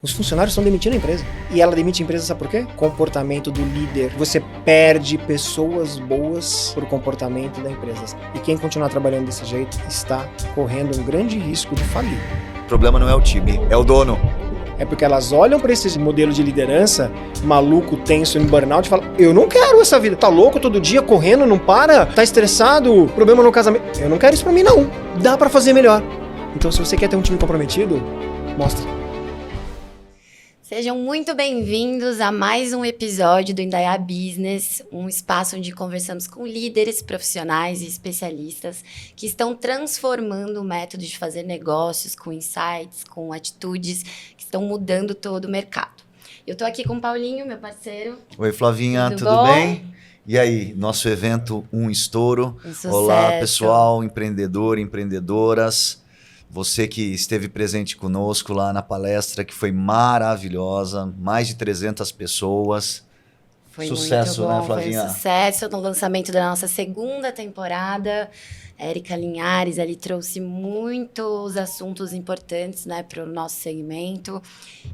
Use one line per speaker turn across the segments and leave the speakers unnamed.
Os funcionários estão demitindo a empresa. E ela demite a empresa, sabe por quê? Comportamento do líder. Você perde pessoas boas por comportamento da empresa. E quem continuar trabalhando desse jeito está correndo um grande risco de falir.
O problema não é o time, é o dono.
É porque elas olham para esse modelo de liderança maluco, tenso, em burnout e falam: eu não quero essa vida. Tá louco todo dia, correndo, não para? Tá estressado? Problema no casamento? Eu não quero isso pra mim, não. Dá pra fazer melhor. Então, se você quer ter um time comprometido, mostra.
Sejam muito bem-vindos a mais um episódio do Indaiá Business, um espaço onde conversamos com líderes, profissionais e especialistas que estão transformando o método de fazer negócios com insights, com atitudes que estão mudando todo o mercado. Eu estou aqui com o Paulinho, meu parceiro.
Oi, Flavinha, tudo bem? E aí, nosso evento Um Estouro. Olá, pessoal, empreendedor, empreendedoras. Você que esteve presente conosco lá na palestra, que foi maravilhosa, mais de 300 pessoas.
Foi
sucesso,
muito bom,
né, Flavinha?
Foi um sucesso no lançamento da nossa segunda temporada. Érica Linhares ali trouxe muitos assuntos importantes, né, para o nosso segmento.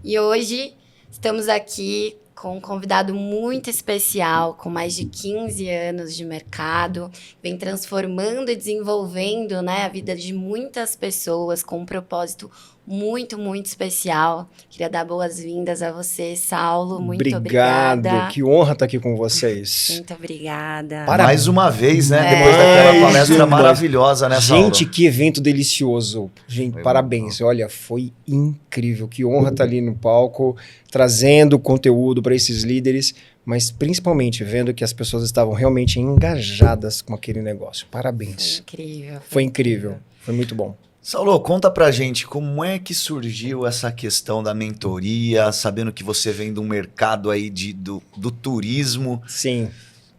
E hoje estamos aqui com um convidado muito especial, com mais de 15 anos de mercado, vem transformando e desenvolvendo, né, a vida de muitas pessoas com um propósito muito, muito especial. Queria dar boas-vindas a você, Saulo. Muito obrigada.
Obrigado, que honra estar aqui com vocês.
Muito obrigada.
Mais uma vez, né? Depois daquela palestra maravilhosa, né, Saulo?
Gente, que evento delicioso. Gente, foi parabéns. Olha, foi incrível. Que honra estar ali no palco, trazendo conteúdo para esses líderes, mas principalmente vendo que as pessoas estavam realmente engajadas com aquele negócio. Parabéns.
Foi incrível.
Foi incrível. Foi muito bom.
Saulo, conta pra gente como é que surgiu essa questão da mentoria, sabendo que você vem de um mercado aí do turismo.
Sim.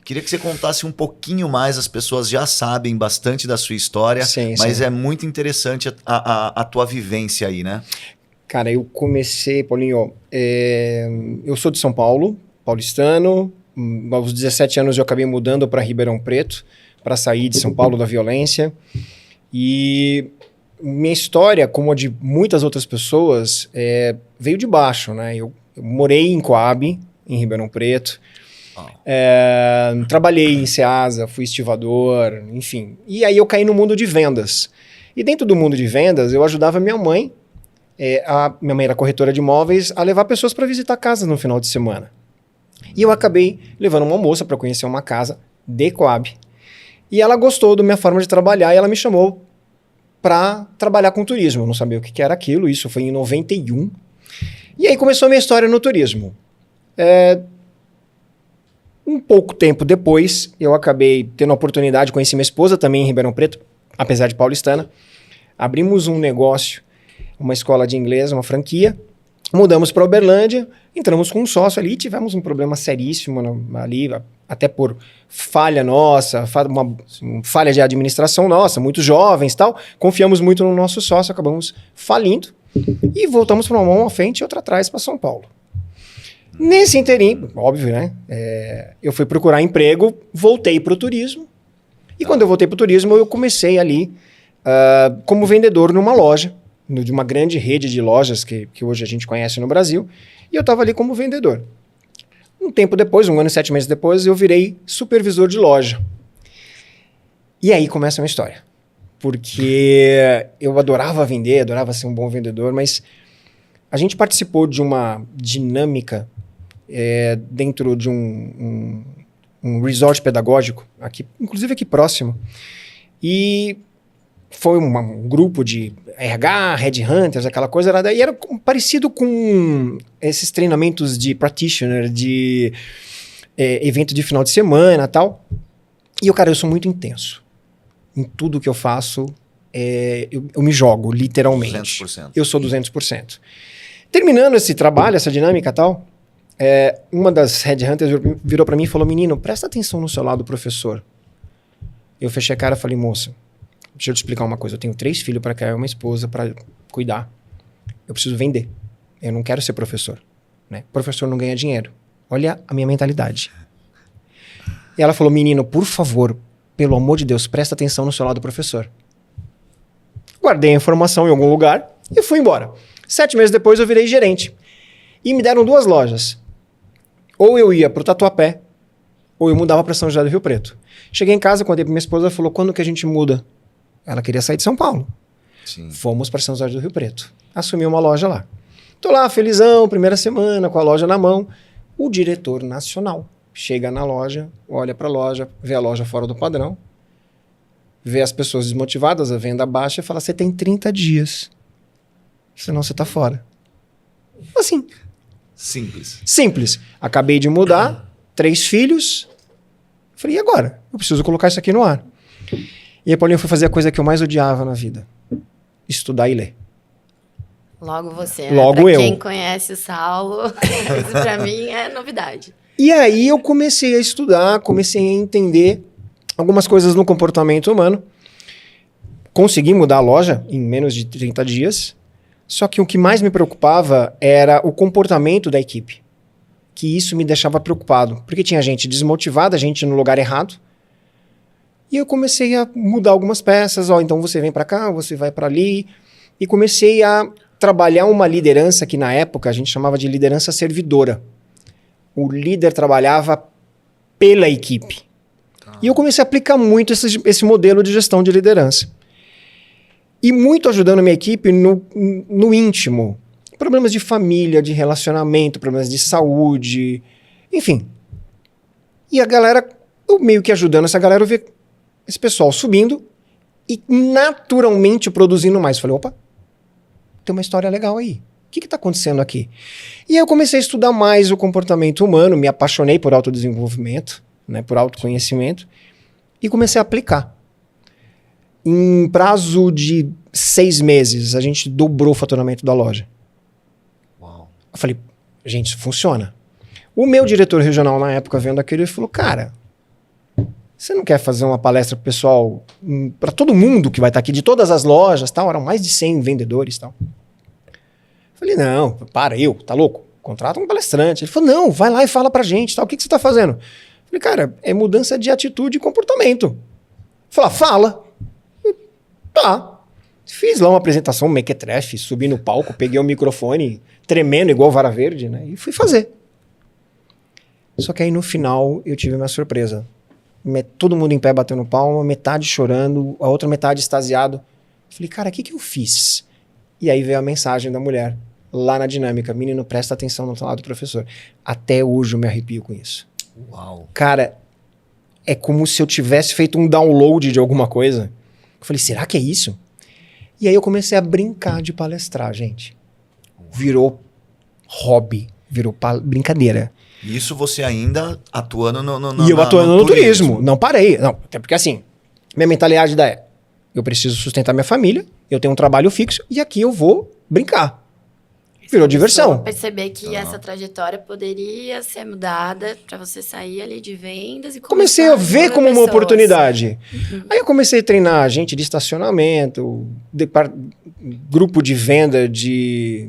Queria que você contasse um pouquinho mais, as pessoas já sabem bastante da sua história, mas é muito interessante a tua vivência aí, né?
Cara, eu comecei, Paulinho, eu sou de São Paulo, paulistano. Aos 17 anos eu acabei mudando para Ribeirão Preto, para sair de São Paulo da violência. E minha história, como a de muitas outras pessoas, veio de baixo, né? Eu morei em Coab, em Ribeirão Preto. Trabalhei em Ceasa, fui estivador, enfim. E aí eu caí no mundo de vendas. E dentro do mundo de vendas, eu ajudava minha mãe, minha mãe era corretora de imóveis, a levar pessoas para visitar casas no final de semana. E eu acabei levando uma moça para conhecer uma casa de Coab. E ela gostou da minha forma de trabalhar e ela me chamou para trabalhar com turismo. Eu não sabia o que era aquilo, isso foi em 91. E aí começou a minha história no turismo. Um pouco tempo depois, eu acabei tendo a oportunidade de conhecer minha esposa também em Ribeirão Preto, apesar de paulistana. Abrimos um negócio, uma escola de inglês, uma franquia. Mudamos para Uberlândia, entramos com um sócio ali, tivemos um problema seríssimo ali, até por falha nossa, uma falha de administração nossa, muito jovens e tal. Confiamos muito no nosso sócio, acabamos falindo e voltamos para uma mão à frente e outra atrás para São Paulo. Nesse interim, óbvio, né? Eu fui procurar emprego, voltei para o turismo. E quando eu voltei para o turismo, eu comecei ali como vendedor numa loja, de uma grande rede de lojas que hoje a gente conhece no Brasil. E eu estava ali como vendedor. Um tempo depois, 1 ano e 7 meses depois, eu virei supervisor de loja. E aí começa a minha história. Porque eu adorava vender, adorava ser um bom vendedor, mas a gente participou de uma dinâmica dentro de um resort pedagógico, inclusive aqui próximo. E foi um grupo de RH, headhunters, aquela coisa, e era parecido com esses treinamentos de practitioner, de evento de final de semana e tal. E eu sou muito intenso. Em tudo que eu faço, eu me jogo, literalmente.
200%.
Eu sou 200%. Terminando esse trabalho, essa dinâmica e tal, uma das headhunters virou para mim e falou: menino, presta atenção no seu lado, professor. Eu fechei a cara e falei: moça, deixa eu te explicar uma coisa. Eu tenho 3 filhos para criar, uma esposa para cuidar. Eu preciso vender. Eu não quero ser professor, né? Professor não ganha dinheiro. Olha a minha mentalidade. E ela falou: menino, por favor, pelo amor de Deus, presta atenção no seu lado, professor. Guardei a informação em algum lugar e fui embora. 7 meses depois eu virei gerente. E me deram 2 lojas. Ou eu ia pro Tatuapé, ou eu mudava para São José do Rio Preto. Cheguei em casa, contei pra minha esposa, ela falou, quando que a gente muda? Ela queria sair de São Paulo.
Sim.
Fomos para São José do Rio Preto. Assumi uma loja lá. Tô lá, felizão, primeira semana, com a loja na mão. O diretor nacional chega na loja, olha pra loja, vê a loja fora do padrão, vê as pessoas desmotivadas, a venda baixa e fala, você tem 30 dias, senão você tá fora. Assim.
Simples.
Simples. Acabei de mudar, 3 filhos. Falei, e agora? Eu preciso colocar isso aqui no ar. E aí, Paulinho, foi fazer a coisa que eu mais odiava na vida. Estudar e ler.
Logo você,
Logo
pra
eu.
quem conhece o Saulo, isso pra mim é novidade.
E aí eu comecei a estudar, comecei a entender algumas coisas no comportamento humano. Consegui mudar a loja em menos de 30 dias. Só que o que mais me preocupava era o comportamento da equipe. Que isso me deixava preocupado. Porque tinha gente desmotivada, gente no lugar errado. E eu comecei a mudar algumas peças. Ó, então você vem pra cá, você vai pra ali. E comecei a trabalhar uma liderança que na época a gente chamava de liderança servidora. O líder trabalhava pela equipe. E eu comecei a aplicar muito esse modelo de gestão de liderança. E muito ajudando a minha equipe no íntimo. Problemas de família, de relacionamento, problemas de saúde, enfim. E a galera, eu meio que ajudando essa galera, eu vi esse pessoal subindo e naturalmente produzindo mais. Falei, opa, tem uma história legal aí. O que está acontecendo aqui? E aí eu comecei a estudar mais o comportamento humano, me apaixonei por autodesenvolvimento, né, por autoconhecimento, e comecei a aplicar. Em prazo de 6 meses, a gente dobrou o faturamento da loja.
Uau.
Eu falei, gente, isso funciona. O meu diretor regional na época, vendo aquilo, ele falou, cara, você não quer fazer uma palestra pro pessoal, para todo mundo que vai estar aqui, de todas as lojas, tal? Eram mais de 100 vendedores, tal. Eu falei, não, tá louco? Contrata um palestrante. Ele falou, não, vai lá e fala pra gente, tal. O que você tá fazendo? Eu falei, cara, é mudança de atitude e comportamento. Ele falou, fala. Tá. Fiz lá uma apresentação mequetrefe, subi no palco, peguei o microfone, tremendo igual vara verde, né? E fui fazer. Só que aí no final eu tive uma surpresa. Todo mundo em pé batendo palma, metade chorando, a outra metade extasiado. Falei, cara, o que eu fiz? E aí veio a mensagem da mulher, lá na dinâmica. Menino, presta atenção no lado do professor. Até hoje eu me arrepio com isso.
Uau.
Cara, é como se eu tivesse feito um download de alguma coisa. Eu falei, será que é isso? E aí eu comecei a brincar de palestrar, gente. Virou hobby, virou brincadeira.
Isso você ainda atuando
E eu atuando no turismo. Não parei. Não, até porque assim, minha mentalidade é, eu preciso sustentar minha família, eu tenho um trabalho fixo e aqui eu vou brincar. Virou diversão.
Perceber que essa trajetória poderia ser mudada para você sair ali de vendas e
comecei a ver como uma oportunidade. Aí eu comecei a treinar gente de estacionamento, grupo de venda de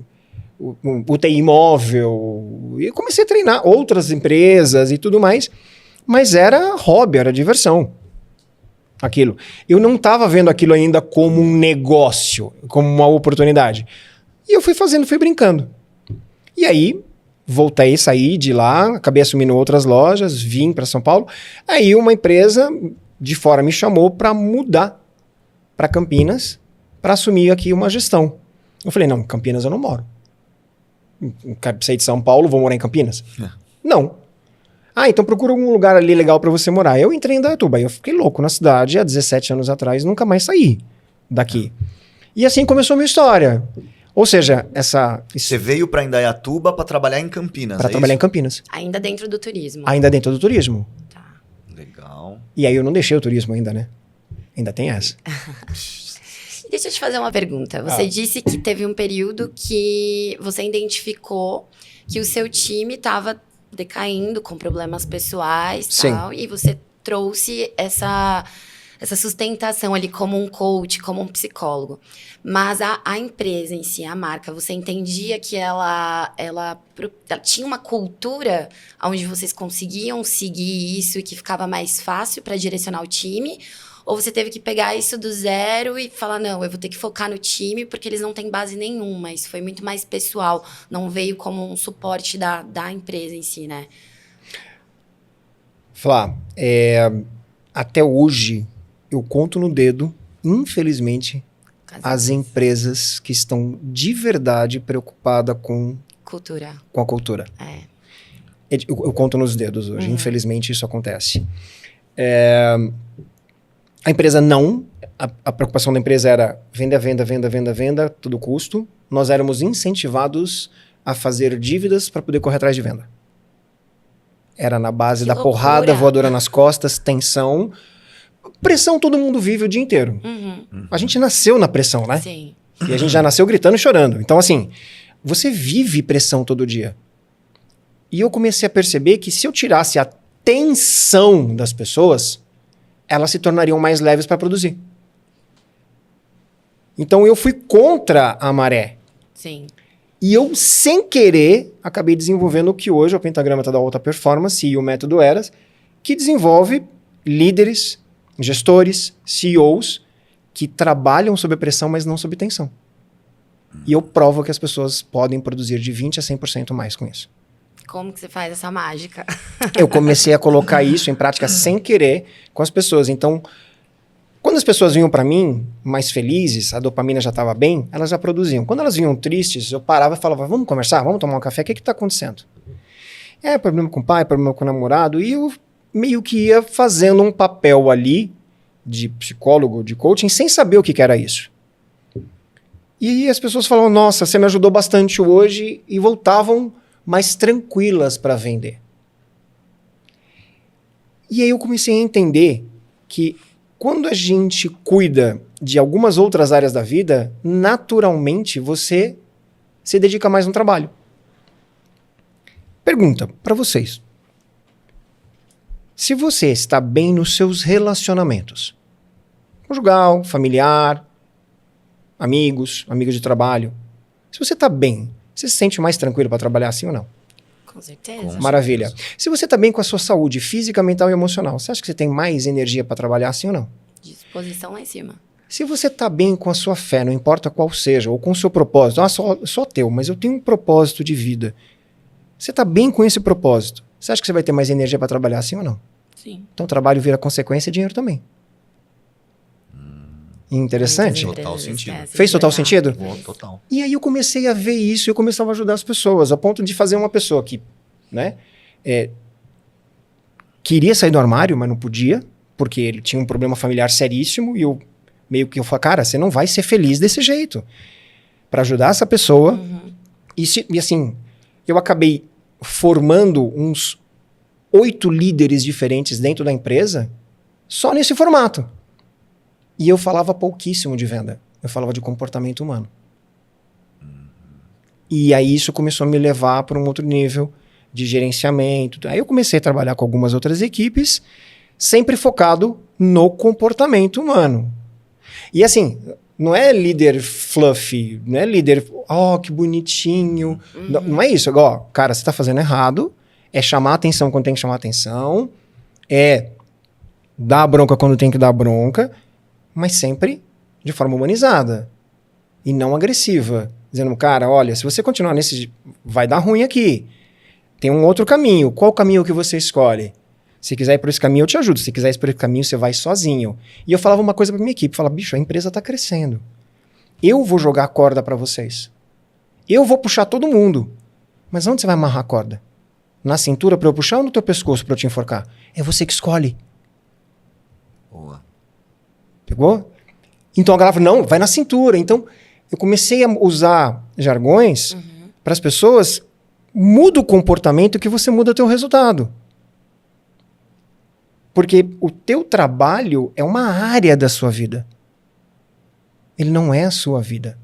UTI imóvel, e comecei a treinar outras empresas e tudo mais, mas era hobby, era diversão. Aquilo. Eu não estava vendo aquilo ainda como um negócio, como uma oportunidade. E eu fui fazendo, fui brincando. E aí, voltei, saí de lá, acabei assumindo outras lojas, vim para São Paulo. Aí uma empresa de fora me chamou para mudar para Campinas, para assumir aqui uma gestão. Eu falei, não, Campinas eu não moro. Saí de São Paulo, vou morar em Campinas? Não. Ah, então procura algum lugar ali legal para você morar. Eu entrei em Indaiatuba, aí eu fiquei louco na cidade há 17 anos atrás, nunca mais saí daqui. E assim começou a minha história. Ou seja,
você veio para Indaiatuba para trabalhar em Campinas,
para trabalhar em Campinas.
Ainda dentro do turismo.
Ainda dentro do turismo.
Tá.
Legal.
E aí eu não deixei o turismo ainda, né? Ainda tem essa.
Deixa eu te fazer uma pergunta. Você disse que teve um período que você identificou que o seu time estava decaindo com problemas pessoais e tal, e você trouxe essa sustentação ali como um coach, como um psicólogo. Mas a empresa em si, a marca, você entendia que ela tinha uma cultura onde vocês conseguiam seguir isso e que ficava mais fácil para direcionar o time? Ou você teve que pegar isso do zero e falar, não, eu vou ter que focar no time porque eles não têm base nenhuma. Isso foi muito mais pessoal, não veio como um suporte da empresa em si, né?
Flá, até hoje eu conto no dedo, infelizmente, as empresas que estão de verdade preocupadas com a cultura. Eu conto nos dedos hoje, infelizmente isso acontece. A empresa a preocupação da empresa era venda, todo custo. Nós éramos incentivados a fazer dívidas para poder correr atrás de venda. Era na base da porrada, voadora nas costas, tensão. Pressão todo mundo vive o dia inteiro. A gente nasceu na pressão, né?
Sim.
E a gente já nasceu gritando e chorando. Então, assim, você vive pressão todo dia. E eu comecei a perceber que se eu tirasse a tensão das pessoas, elas se tornariam mais leves para produzir. Então, eu fui contra a maré.
Sim.
E eu, sem querer, acabei desenvolvendo o que hoje é o Pentagrama da Alta Performance e o Método Eras, que desenvolve líderes, gestores, CEOs, que trabalham sob pressão, mas não sob tensão. E eu provo que as pessoas podem produzir de 20% a 100% mais com isso.
Como que você faz essa mágica?
Eu comecei a colocar isso em prática sem querer com as pessoas. Então, quando as pessoas vinham para mim mais felizes, a dopamina já estava bem, elas já produziam. Quando elas vinham tristes, eu parava e falava, vamos conversar? Vamos tomar um café? O que está acontecendo? Problema com o pai, problema com o namorado. E eu meio que ia fazendo um papel ali de psicólogo, de coaching, sem saber o que era isso. E as pessoas falavam, nossa, você me ajudou bastante hoje, e voltavam mais tranquilas para vender. E aí eu comecei a entender que quando a gente cuida de algumas outras áreas da vida, naturalmente você se dedica mais no trabalho. Pergunta para vocês. Se você está bem nos seus relacionamentos, conjugal, familiar, amigos de trabalho, se você está bem, você se sente mais tranquilo para trabalhar assim ou não?
Com certeza.
Maravilha. Se você está bem com a sua saúde física, mental e emocional, você acha que você tem mais energia para trabalhar assim ou não?
Disposição lá em cima.
Se você está bem com a sua fé, não importa qual seja, ou com o seu propósito, só teu, mas eu tenho um propósito de vida. Você está bem com esse propósito, você acha que você vai ter mais energia para trabalhar assim ou não?
Sim.
Então trabalho vira consequência e dinheiro também. Interessante?
Fez total sentido.
Fez total sentido?
Total.
E aí eu comecei a ver isso e eu começava a ajudar as pessoas, a ponto de fazer uma pessoa que, né, queria sair do armário, mas não podia, porque ele tinha um problema familiar seríssimo, e eu meio que falei, cara, você não vai ser feliz desse jeito. Para ajudar essa pessoa, e assim, eu acabei formando uns 8 líderes diferentes dentro da empresa, só nesse formato. E eu falava pouquíssimo de venda. Eu falava de comportamento humano. E aí isso começou a me levar para um outro nível de gerenciamento. Aí eu comecei a trabalhar com algumas outras equipes, sempre focado no comportamento humano. E assim, não é líder fluffy, não é líder, que bonitinho. Não é isso. Cara, você está fazendo errado, é chamar atenção quando tem que chamar atenção, é dar bronca quando tem que dar bronca, mas sempre de forma humanizada e não agressiva. Dizendo, cara, olha, se você continuar nesse... vai dar ruim aqui. Tem um outro caminho. Qual caminho que você escolhe? Se quiser ir por esse caminho, eu te ajudo. Se quiser ir por esse caminho, você vai sozinho. E eu falava uma coisa pra minha equipe. Falava, bicho, a empresa tá crescendo. Eu vou jogar a corda pra vocês. Eu vou puxar todo mundo. Mas onde você vai amarrar a corda? Na cintura pra eu puxar ou no teu pescoço pra eu te enforcar? É você que escolhe.
Boa.
Pegou? Então a galera falou, não, vai na cintura. Então eu comecei a usar jargões para as pessoas, muda o comportamento que você muda o teu resultado. Porque o teu trabalho é uma área da sua vida. Ele não é a sua vida.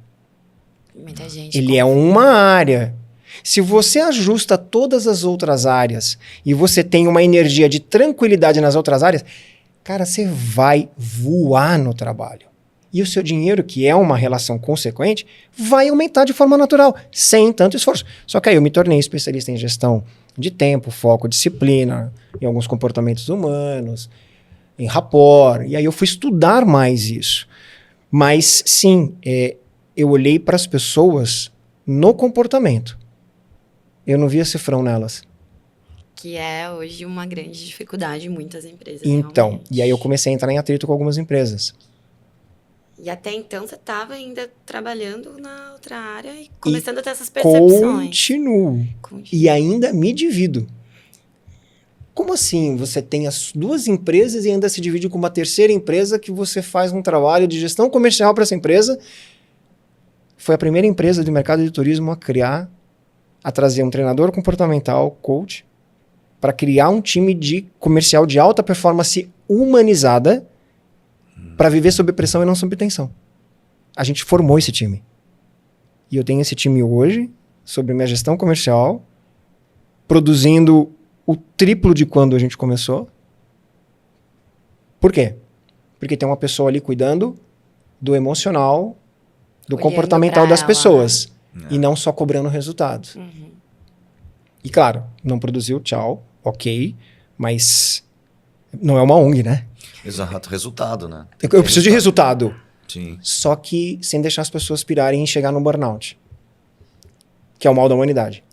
Muita gente
Ele é uma área. Se você ajusta todas as outras áreas e você tem uma energia de tranquilidade nas outras áreas, cara, você vai voar no trabalho. E o seu dinheiro, que é uma relação consequente, vai aumentar de forma natural, sem tanto esforço. Só que aí eu me tornei especialista em gestão de tempo, foco, disciplina, em alguns comportamentos humanos. em rapport. E aí eu fui estudar mais isso. Mas, sim, eu olhei para as pessoas no comportamento. Eu não via cifrão nelas.
Que é hoje uma grande dificuldade em muitas empresas.
Então,
realmente.
e aí eu comecei a entrar em atrito com algumas empresas.
E até então você estava ainda trabalhando na outra área e começando a ter essas percepções.
Continuo. E ainda me divido. Como assim você tem as 2 empresas e ainda se divide com uma terceira empresa que você faz um trabalho de gestão comercial para essa empresa? Foi a primeira empresa do mercado de turismo a trazer um treinador comportamental, coach, para criar um time de comercial de alta performance humanizada para viver sob pressão e não sob tensão. A gente formou esse time. E eu tenho esse time hoje, sobre minha gestão comercial, produzindo o triplo de quando a gente começou. Por quê? Porque tem uma pessoa ali cuidando do emocional, do comportamental das pessoas. E não só cobrando resultado. E claro, não produziu, tchau, ok, mas não é uma ONG, né?
Exato, resultado, né?
Eu preciso de resultado.
Sim.
Só que sem deixar as pessoas pirarem e chegar no burnout. Que é o mal da humanidade.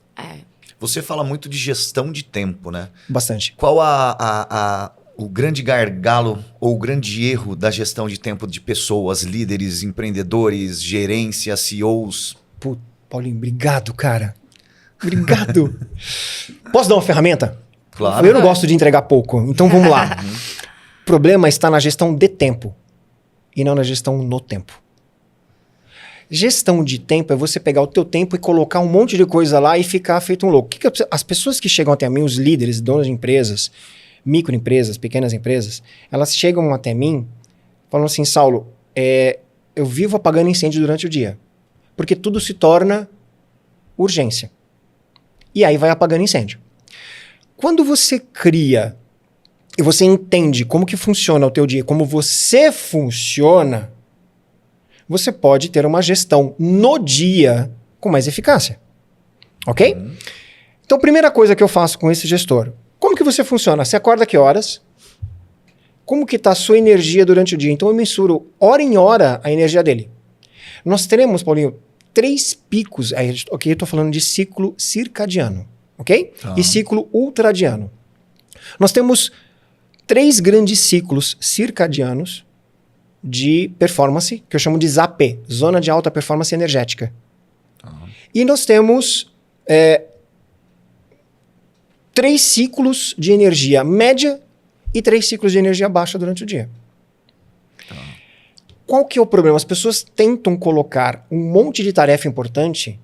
Você fala muito de gestão de tempo, né?
Bastante.
Qual o grande gargalo ou o grande erro da gestão de tempo de pessoas, líderes, empreendedores, gerência, CEOs?
Pô, Paulinho, obrigado, cara. Obrigado. Posso dar uma ferramenta?
Claro.
Eu não gosto de entregar pouco, então vamos lá. O problema está na gestão de tempo e não na gestão no tempo. Gestão de tempo é você pegar o teu tempo e colocar um monte de coisa lá e ficar feito um louco. As pessoas que chegam até mim, os líderes, donos de empresas, microempresas, pequenas empresas, elas chegam até mim falando assim, Saulo, eu vivo apagando incêndio durante o dia, porque tudo se torna urgência. E aí vai apagando incêndio. Quando você cria e você entende como que funciona o teu dia, como você funciona, você pode ter uma gestão no dia com mais eficácia. Ok? Então, a primeira coisa que eu faço com esse gestor, como que você funciona? Você acorda que horas? Como que está a sua energia durante o dia? Então, eu mensuro hora em hora a energia dele. Nós teremos, Paulinho, 3 picos. Ok, eu estou falando de ciclo circadiano. Ok? E ciclo ultradiano. Nós temos 3 grandes ciclos circadianos de performance, que eu chamo de ZAP, Zona de Alta Performance Energética. E nós temos 3 ciclos de energia média e 3 ciclos de energia baixa durante o dia. Qual que é o problema? As pessoas tentam colocar um monte de tarefa importante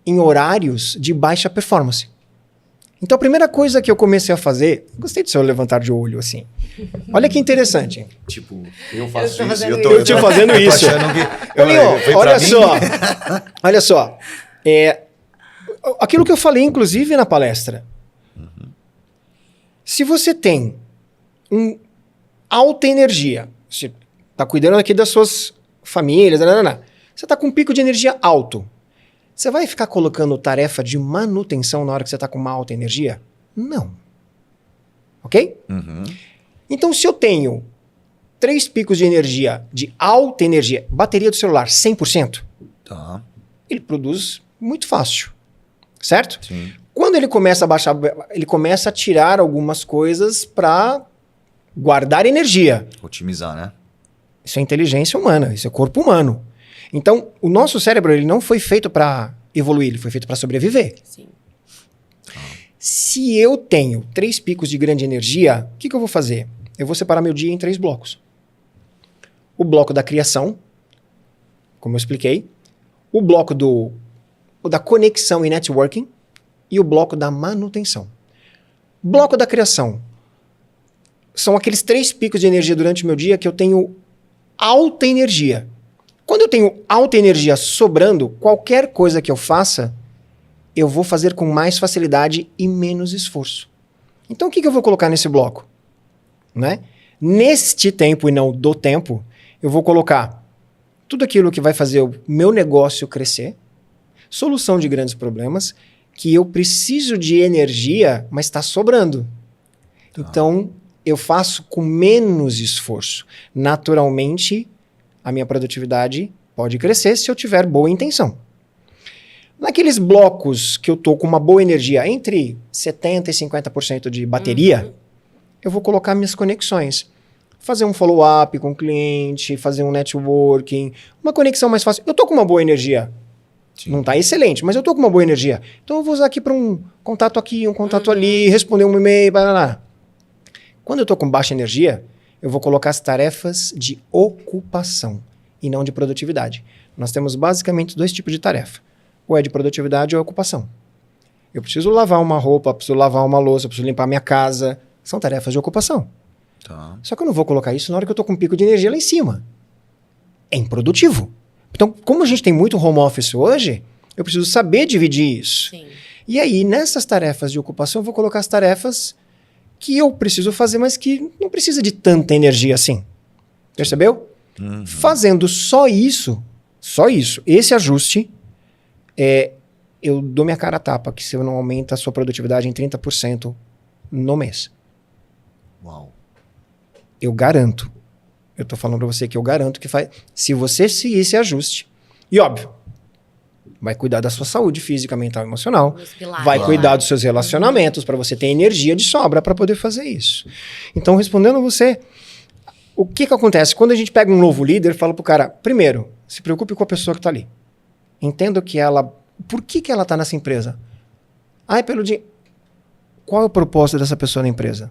em horários de baixa performance. Então, a primeira coisa que eu comecei a fazer... Gostei do seu levantar de olho, assim. Olha que interessante.
Tipo, eu faço isso.
Eu estou fazendo isso. Olha só. Olha só. Aquilo que eu falei, inclusive, na palestra. Se você tem alta energia, você está cuidando aqui das suas famílias, você está com um pico de energia alto. Você vai ficar colocando tarefa de manutenção na hora que você está com uma alta energia? Não. Ok? Então, se eu tenho 3 picos de energia, de alta energia, bateria do celular 100%, ele produz muito fácil. Certo?
Sim.
Quando ele começa a baixar, ele começa a tirar algumas coisas para guardar energia.
Otimizar, né?
Isso é inteligência humana, isso é corpo humano. Então, o nosso cérebro ele não foi feito para evoluir, ele foi feito para sobreviver.
Sim.
Se eu tenho 3 picos de grande energia, o que eu vou fazer? Eu vou separar meu dia em 3 blocos. O bloco da criação, como eu expliquei. O bloco da conexão e networking. E o bloco da manutenção. Bloco da criação. São aqueles 3 picos de energia durante o meu dia que eu tenho alta energia. Quando eu tenho alta energia sobrando, qualquer coisa que eu faça, eu vou fazer com mais facilidade e menos esforço. Então, o que eu vou colocar nesse bloco? Né? Neste tempo e não do tempo, eu vou colocar tudo aquilo que vai fazer o meu negócio crescer, solução de grandes problemas, que eu preciso de energia, mas está sobrando. Então, eu faço com menos esforço. Naturalmente, a minha produtividade pode crescer se eu tiver boa intenção. Naqueles blocos que eu tô com uma boa energia, entre 70% e 50% de bateria, eu vou colocar minhas conexões. Fazer um follow-up com o cliente, fazer um networking, uma conexão mais fácil. Eu tô com uma boa energia.
Sim.
Não tá excelente, mas eu tô com uma boa energia. Então eu vou usar aqui para um contato aqui, um contato ali, responder um e-mail, blá, blá, blá. Quando eu tô com baixa energia, eu vou colocar as tarefas de ocupação e não de produtividade. Nós temos basicamente 2 tipos de tarefa. Ou é de produtividade ou é ocupação. Eu preciso lavar uma roupa, preciso lavar uma louça, preciso limpar minha casa. São tarefas de ocupação.
Tá.
Só que eu não vou colocar isso na hora que eu tô com um pico de energia lá em cima. É improdutivo. Então, como a gente tem muito home office hoje, eu preciso saber dividir isso.
Sim.
E aí, nessas tarefas de ocupação, eu vou colocar as tarefas que eu preciso fazer, mas que não precisa de tanta energia assim. Percebeu? Fazendo só isso, esse ajuste, eu dou minha cara a tapa, que se eu não aumenta a sua produtividade em 30% no mês.
Uau.
Eu garanto. Eu tô falando pra você que eu garanto que faz. Se você seguir esse ajuste, e óbvio, vai cuidar da sua saúde física, mental e emocional,
Os pilares,
vai
né?
cuidar dos seus relacionamentos para você ter energia de sobra para poder fazer isso. Então, respondendo a você, o que acontece? Quando a gente pega um novo líder, fala pro cara, primeiro, se preocupe com a pessoa que tá ali. Entenda que ela... Por que ela tá nessa empresa? Ah, é pelo dinheiro. Qual é o propósito dessa pessoa na empresa?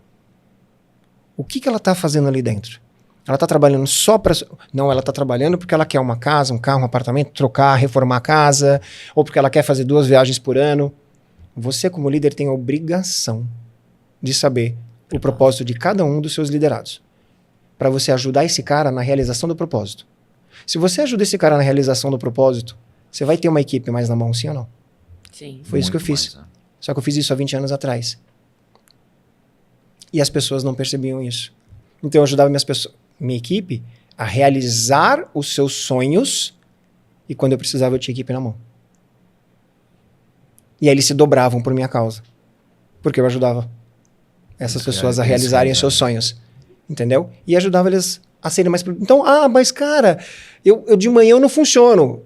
O que ela tá fazendo ali dentro? Ela tá trabalhando só para... Não, ela tá trabalhando porque ela quer uma casa, um carro, um apartamento, trocar, reformar a casa, ou porque ela quer fazer 2 viagens por ano. Você, como líder, tem a obrigação de saber o propósito de cada um dos seus liderados, para você ajudar esse cara na realização do propósito. Se você ajuda esse cara na realização do propósito, você vai ter uma equipe mais na mão, sim ou não?
Sim.
Foi isso que eu fiz.
Mais, né?
Só que eu fiz isso há 20 anos atrás. E as pessoas não percebiam isso. Então eu ajudava minha equipe a realizar os seus sonhos, e quando eu precisava eu tinha equipe na mão. E aí eles se dobravam por minha causa. Porque eu ajudava essas pessoas a realizarem os seus sonhos. Entendeu? E ajudava eles a serem mais... Então, mas cara, eu de manhã eu não funciono.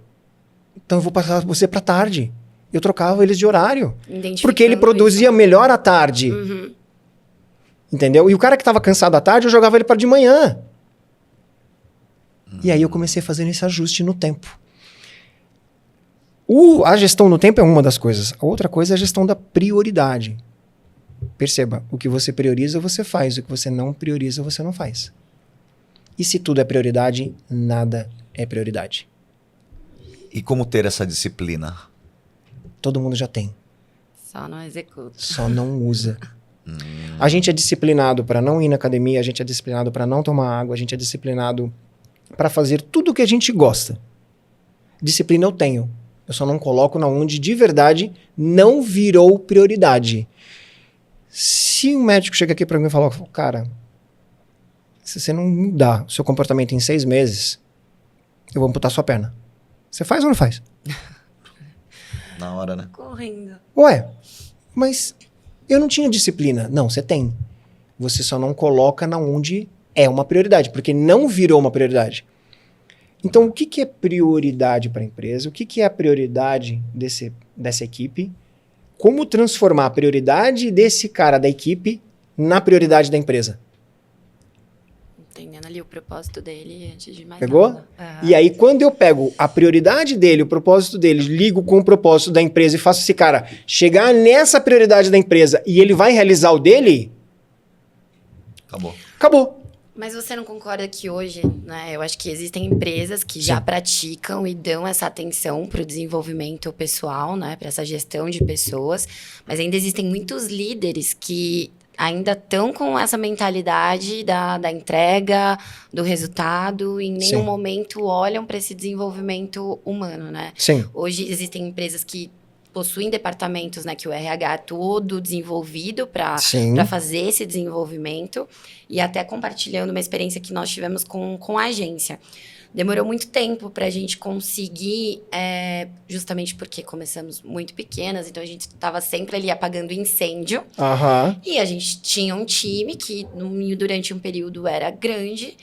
Então eu vou passar você para tarde. Eu trocava eles de horário. Porque ele produzia melhor à tarde. Entendeu? E o cara que estava cansado à tarde, eu jogava ele para de manhã. E aí eu comecei fazendo esse ajuste no tempo. A gestão no tempo é uma das coisas. A outra coisa é a gestão da prioridade. Perceba, o que você prioriza, você faz. O que você não prioriza, você não faz. E se tudo é prioridade, nada é prioridade.
E como ter essa disciplina?
Todo mundo já tem.
Só não executa.
Só não usa. A gente é disciplinado para não ir na academia, a gente é disciplinado para não tomar água, a gente é disciplinado para fazer tudo o que a gente gosta. Disciplina eu tenho. Eu só não coloco na onde de verdade não virou prioridade. Se um médico chega aqui para mim e fala, cara, se você não mudar o seu comportamento em 6 meses, eu vou amputar sua perna. Você faz ou não faz?
Na hora, né?
Correndo.
Ué, mas eu não tinha disciplina. Não, você tem. Você só não coloca na onde é uma prioridade, porque não virou uma prioridade. Então, o que é prioridade para a empresa? O que é a prioridade dessa equipe? Como transformar a prioridade desse cara da equipe na prioridade da empresa?
Entendendo ali o propósito dele antes de mais
Pegou?
nada.
E aí, quando eu pego a prioridade dele, o propósito dele, ligo com o propósito da empresa e faço esse cara chegar nessa prioridade da empresa e ele vai realizar o dele,
Acabou.
acabou.
Mas você não concorda que hoje, né? Eu acho que existem empresas que já praticam e dão essa atenção para o desenvolvimento pessoal, né? Para essa gestão de pessoas. Mas ainda existem muitos líderes que ainda estão com essa mentalidade da entrega, do resultado, e em nenhum momento olham para esse desenvolvimento humano, né?
Sim.
Hoje existem empresas que possuem departamentos, né, que o RH é todo desenvolvido para fazer esse desenvolvimento, e até compartilhando uma experiência que nós tivemos com a agência. demorou muito tempo para a gente conseguir, justamente porque começamos muito pequenas, então a gente estava sempre ali apagando incêndio. E a gente tinha um time que durante um período era grande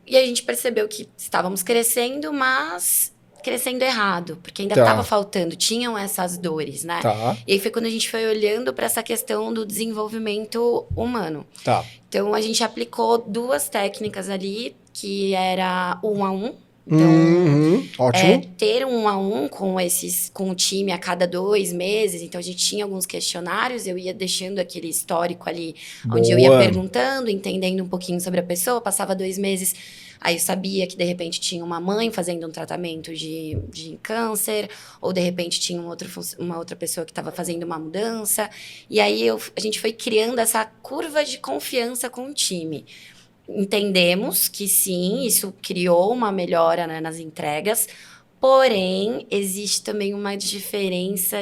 e a gente percebeu que estávamos crescendo, mas crescendo errado, porque ainda estava faltando, tinham essas dores, né? E aí foi quando a gente foi olhando para essa questão do desenvolvimento humano. Então a gente aplicou 2 técnicas ali, que era 1 a 1. Então,
ótimo.
Ter 1 a 1 com o time a cada 2 meses. Então, a gente tinha alguns questionários, eu ia deixando aquele histórico ali, onde eu ia perguntando, entendendo um pouquinho sobre a pessoa, passava 2 meses, aí eu sabia que, de repente, tinha uma mãe fazendo um tratamento de câncer, ou, de repente, tinha uma outra pessoa que estava fazendo uma mudança. E aí, a gente foi criando essa curva de confiança com o time. Entendemos que sim, isso criou uma melhora, né, nas entregas, porém, existe também uma diferença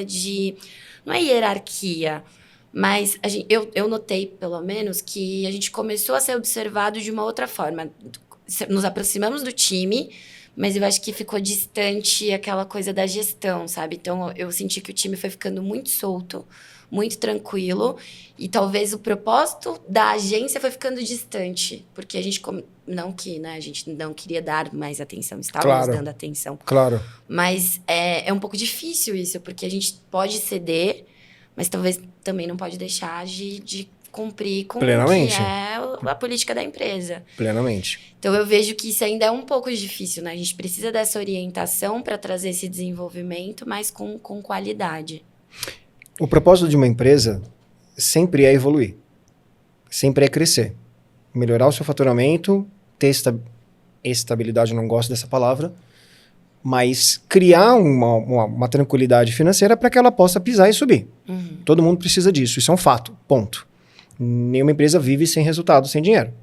não é hierarquia, mas eu notei, pelo menos, que a gente começou a ser observado de uma outra forma. Nos aproximamos do time, mas eu acho que ficou distante aquela coisa da gestão, sabe? Então, eu senti que o time foi ficando muito solto, muito tranquilo, e talvez o propósito da agência foi ficando distante, porque a gente, não que, né, a gente não queria dar mais atenção, estávamos dando atenção. Mas é um pouco difícil isso, porque a gente pode ceder, mas talvez também não pode deixar de cumprir com o que é a política da empresa. Então, eu vejo que isso ainda é um pouco difícil, né? A gente precisa dessa orientação para trazer esse desenvolvimento, mas com qualidade.
O propósito de uma empresa sempre é evoluir, sempre é crescer, melhorar o seu faturamento, ter estabilidade, eu não gosto dessa palavra, mas criar uma tranquilidade financeira para que ela possa pisar e subir. Todo mundo precisa disso, isso é um fato, ponto. Nenhuma empresa vive sem resultado, sem dinheiro.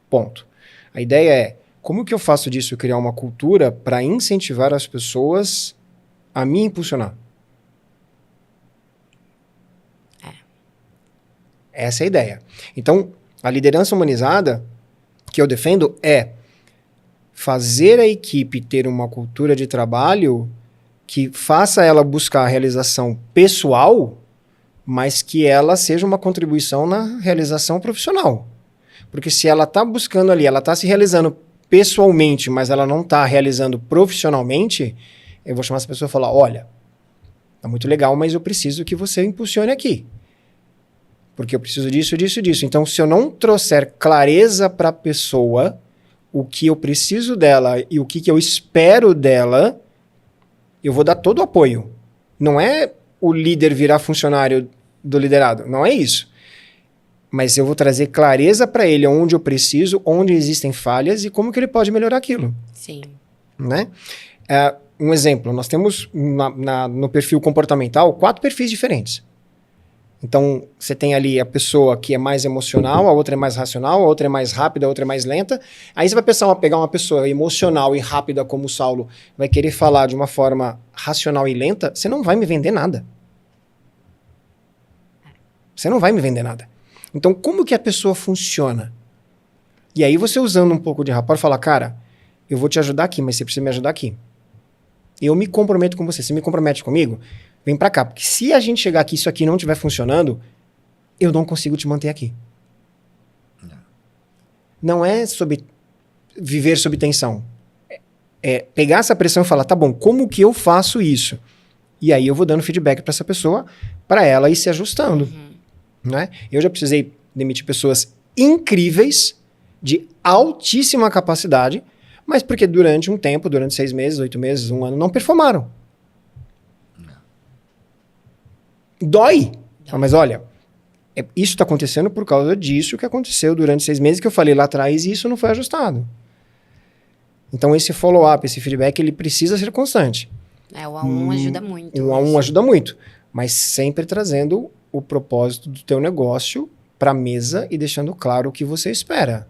Ponto. A ideia é, como que eu faço disso criar uma cultura para incentivar as pessoas a me impulsionar? Essa é a ideia. Então, a liderança humanizada que eu defendo é fazer a equipe ter uma cultura de trabalho que faça ela buscar a realização pessoal, mas que ela seja uma contribuição na realização profissional. Porque se ela está buscando ali, ela está se realizando pessoalmente, mas ela não está realizando profissionalmente, eu vou chamar essa pessoa e falar, olha, tá muito legal, mas eu preciso que você impulsione aqui. Porque eu preciso disso, disso, disso. Então, se eu não trouxer clareza para a pessoa, o que eu preciso dela e o que eu espero dela, eu vou dar todo o apoio. Não é o líder virar funcionário do liderado. Não é isso. Mas eu vou trazer clareza para ele onde eu preciso, onde existem falhas e como que ele pode melhorar aquilo. Né? Um exemplo, nós temos no perfil comportamental 4 perfis diferentes. Então, você tem ali a pessoa que é mais emocional, a outra é mais racional, a outra é mais rápida, a outra é mais lenta. Aí você vai pegar uma pessoa emocional e rápida como o Saulo, vai querer falar de uma forma racional e lenta, você não vai me vender nada. Você não vai me vender nada. Então, como que a pessoa funciona? E aí você usando um pouco de rapport, fala, cara, eu vou te ajudar aqui, mas você precisa me ajudar aqui. Eu me comprometo com você. Você me compromete comigo? Vem pra cá, porque se a gente chegar aqui e isso aqui não estiver funcionando, eu não consigo te manter aqui. Não é viver sob tensão. É pegar essa pressão e falar, tá bom, como que eu faço isso? E aí eu vou dando feedback para essa pessoa, para ela ir se ajustando. Né? Eu já precisei demitir pessoas incríveis, de altíssima capacidade, mas porque durante um tempo, durante 6 meses, 8 meses, 1 ano, não performaram. Dói. Mas olha, isso está acontecendo por causa disso que aconteceu durante 6 meses que eu falei lá atrás e isso não foi ajustado. Então esse follow-up, esse feedback, ele precisa ser constante.
O A1 ajuda muito.
O A1 ajuda muito, mas sempre trazendo o propósito do teu negócio para a mesa e deixando claro o que você espera.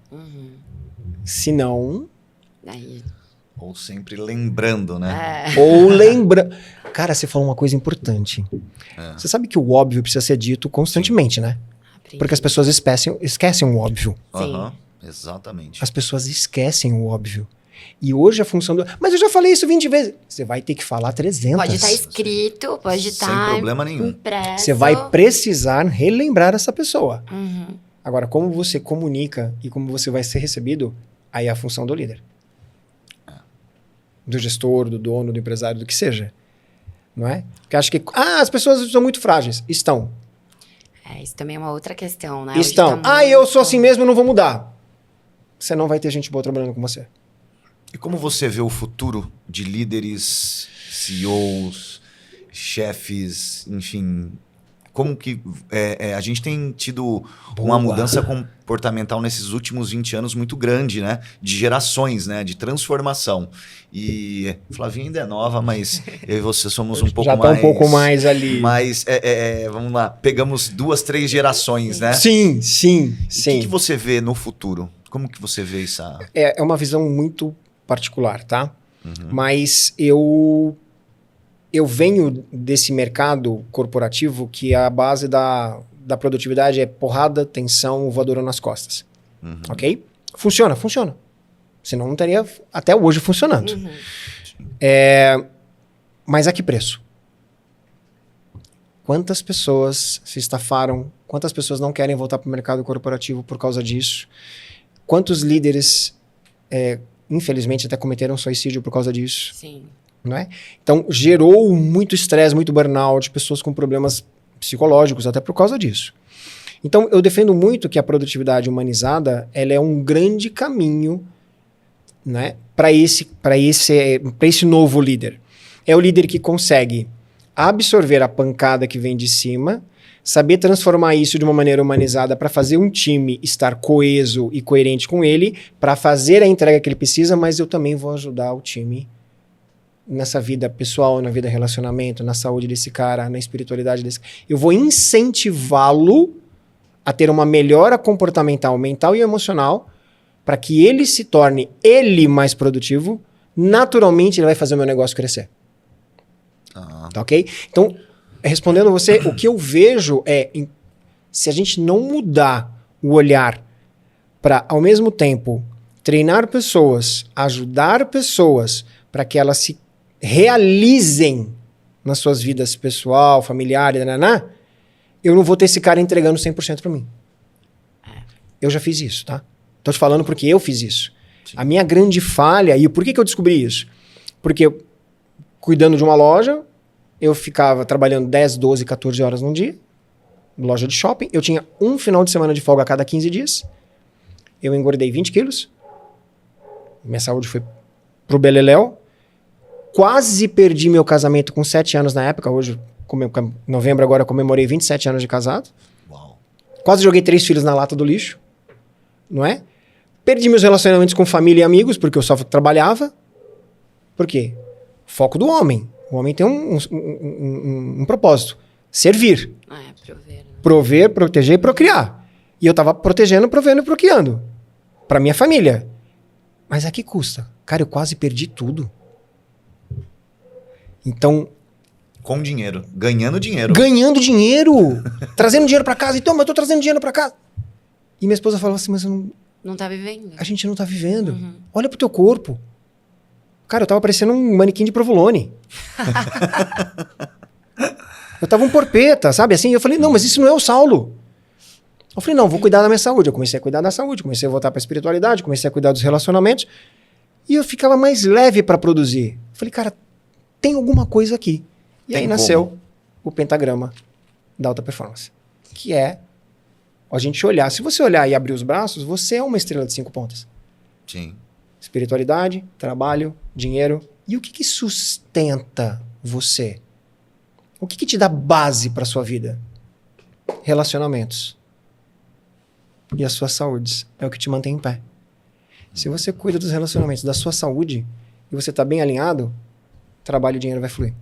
Se não...
Ou sempre lembrando, né?
Ou lembrando... Cara, você falou uma coisa importante. Você sabe que o óbvio precisa ser dito constantemente, né? Porque as pessoas esquecem o óbvio.
Exatamente.
As pessoas esquecem o óbvio. E hoje a função do... Mas eu já falei isso 20 vezes. Você vai ter que falar 300.
Pode estar escrito, pode estar
sem problema nenhum.
impresso.
Você vai precisar relembrar essa pessoa. Agora, como você comunica e como você vai ser recebido, aí é a função do líder. Do gestor, do dono, do empresário, do que seja. Não é? Porque acho que... as pessoas são muito frágeis. Estão.
Isso também é uma outra questão, né?
Estão.
Hoje tá
Eu sou assim mesmo, eu não vou mudar. Você não vai ter gente boa trabalhando com você.
E como você vê o futuro de líderes, CEOs, chefes, enfim... Como que a gente tem tido uma mudança comportamental nesses últimos 20 anos muito grande, né? De gerações, né? De transformação. E Flavinha ainda é nova, mas eu e você somos um pouco
já
mais...
Já tá um pouco mais ali.
Mas, vamos lá, pegamos 2, 3 gerações, né?
Sim.
E o que você vê no futuro? Como que você vê isso?
É uma visão muito particular, tá? Mas eu venho desse mercado corporativo que a base da produtividade é porrada, tensão, voadora nas costas. Ok? Funciona. Senão não estaria até hoje funcionando. Mas a que preço? Quantas pessoas se estafaram? Quantas pessoas não querem voltar para o mercado corporativo por causa disso? Quantos líderes, infelizmente, até cometeram suicídio por causa disso?
Sim.
Não é? Então, gerou muito estresse, muito burnout, pessoas com problemas psicológicos, até por causa disso. Então, eu defendo muito que a produtividade humanizada ela é um grande caminho, né, para esse novo líder. É o líder que consegue absorver a pancada que vem de cima, saber transformar isso de uma maneira humanizada para fazer um time estar coeso e coerente com ele, para fazer a entrega que ele precisa, mas eu também vou ajudar o time nessa vida pessoal, na vida relacionamento, na saúde desse cara, na espiritualidade desse cara. Eu vou incentivá-lo a ter uma melhora comportamental, mental e emocional para que ele se torne mais produtivo. Naturalmente, ele vai fazer o meu negócio crescer. Tá ok? Então, respondendo a você, o que eu vejo se a gente não mudar o olhar para, ao mesmo tempo, treinar pessoas, ajudar pessoas para que elas se realizem nas suas vidas pessoal, familiar, eu não vou ter esse cara entregando 100% para mim. Eu já fiz isso, tá? Tô te falando porque eu fiz isso. Sim. A minha grande falha, e por que eu descobri isso? Porque cuidando de uma loja, eu ficava trabalhando 10, 12, 14 horas num dia, loja de shopping, eu tinha um final de semana de folga a cada 15 dias, eu engordei 20 quilos, minha saúde foi pro beleléu, quase perdi meu casamento com 7 anos na época. Hoje, novembro agora, comemorei 27 anos de casado.
Uau.
Quase joguei 3 filhos na lata do lixo. Não é? Perdi meus relacionamentos com família e amigos, porque eu só trabalhava. Por quê? Foco do homem. O homem tem um propósito. Servir.
Prover. Né?
Prover, proteger e procriar. E eu tava protegendo, provendo e procriando. Pra minha família. Mas a que custa? Cara, eu quase perdi tudo. Então...
Com dinheiro. Ganhando dinheiro.
Ganhando dinheiro. Trazendo dinheiro pra casa. Então, mas eu tô trazendo dinheiro pra casa. E minha esposa falou assim, mas eu não...
Não tá vivendo.
A gente não tá vivendo. Olha pro teu corpo. Cara, eu tava parecendo um manequim de provolone. Eu tava um porpeta, sabe? Assim, eu falei, não, mas isso não é o Saulo. Eu falei, não, vou cuidar da minha saúde. Eu comecei a cuidar da saúde, comecei a voltar pra espiritualidade, comecei a cuidar dos relacionamentos. E eu ficava mais leve pra produzir. Eu falei, cara, tem alguma coisa aqui. E aí nasceu o pentagrama da alta performance. Que é a gente olhar. Se você olhar e abrir os braços, você é uma estrela de 5 pontas.
Sim.
Espiritualidade, trabalho, dinheiro. E o que sustenta você? O que te dá base para sua vida? Relacionamentos. E as suas saúdes. É o que te mantém em pé. Se você cuida dos relacionamentos, da sua saúde, e você está bem alinhado, trabalho e dinheiro vai fluir.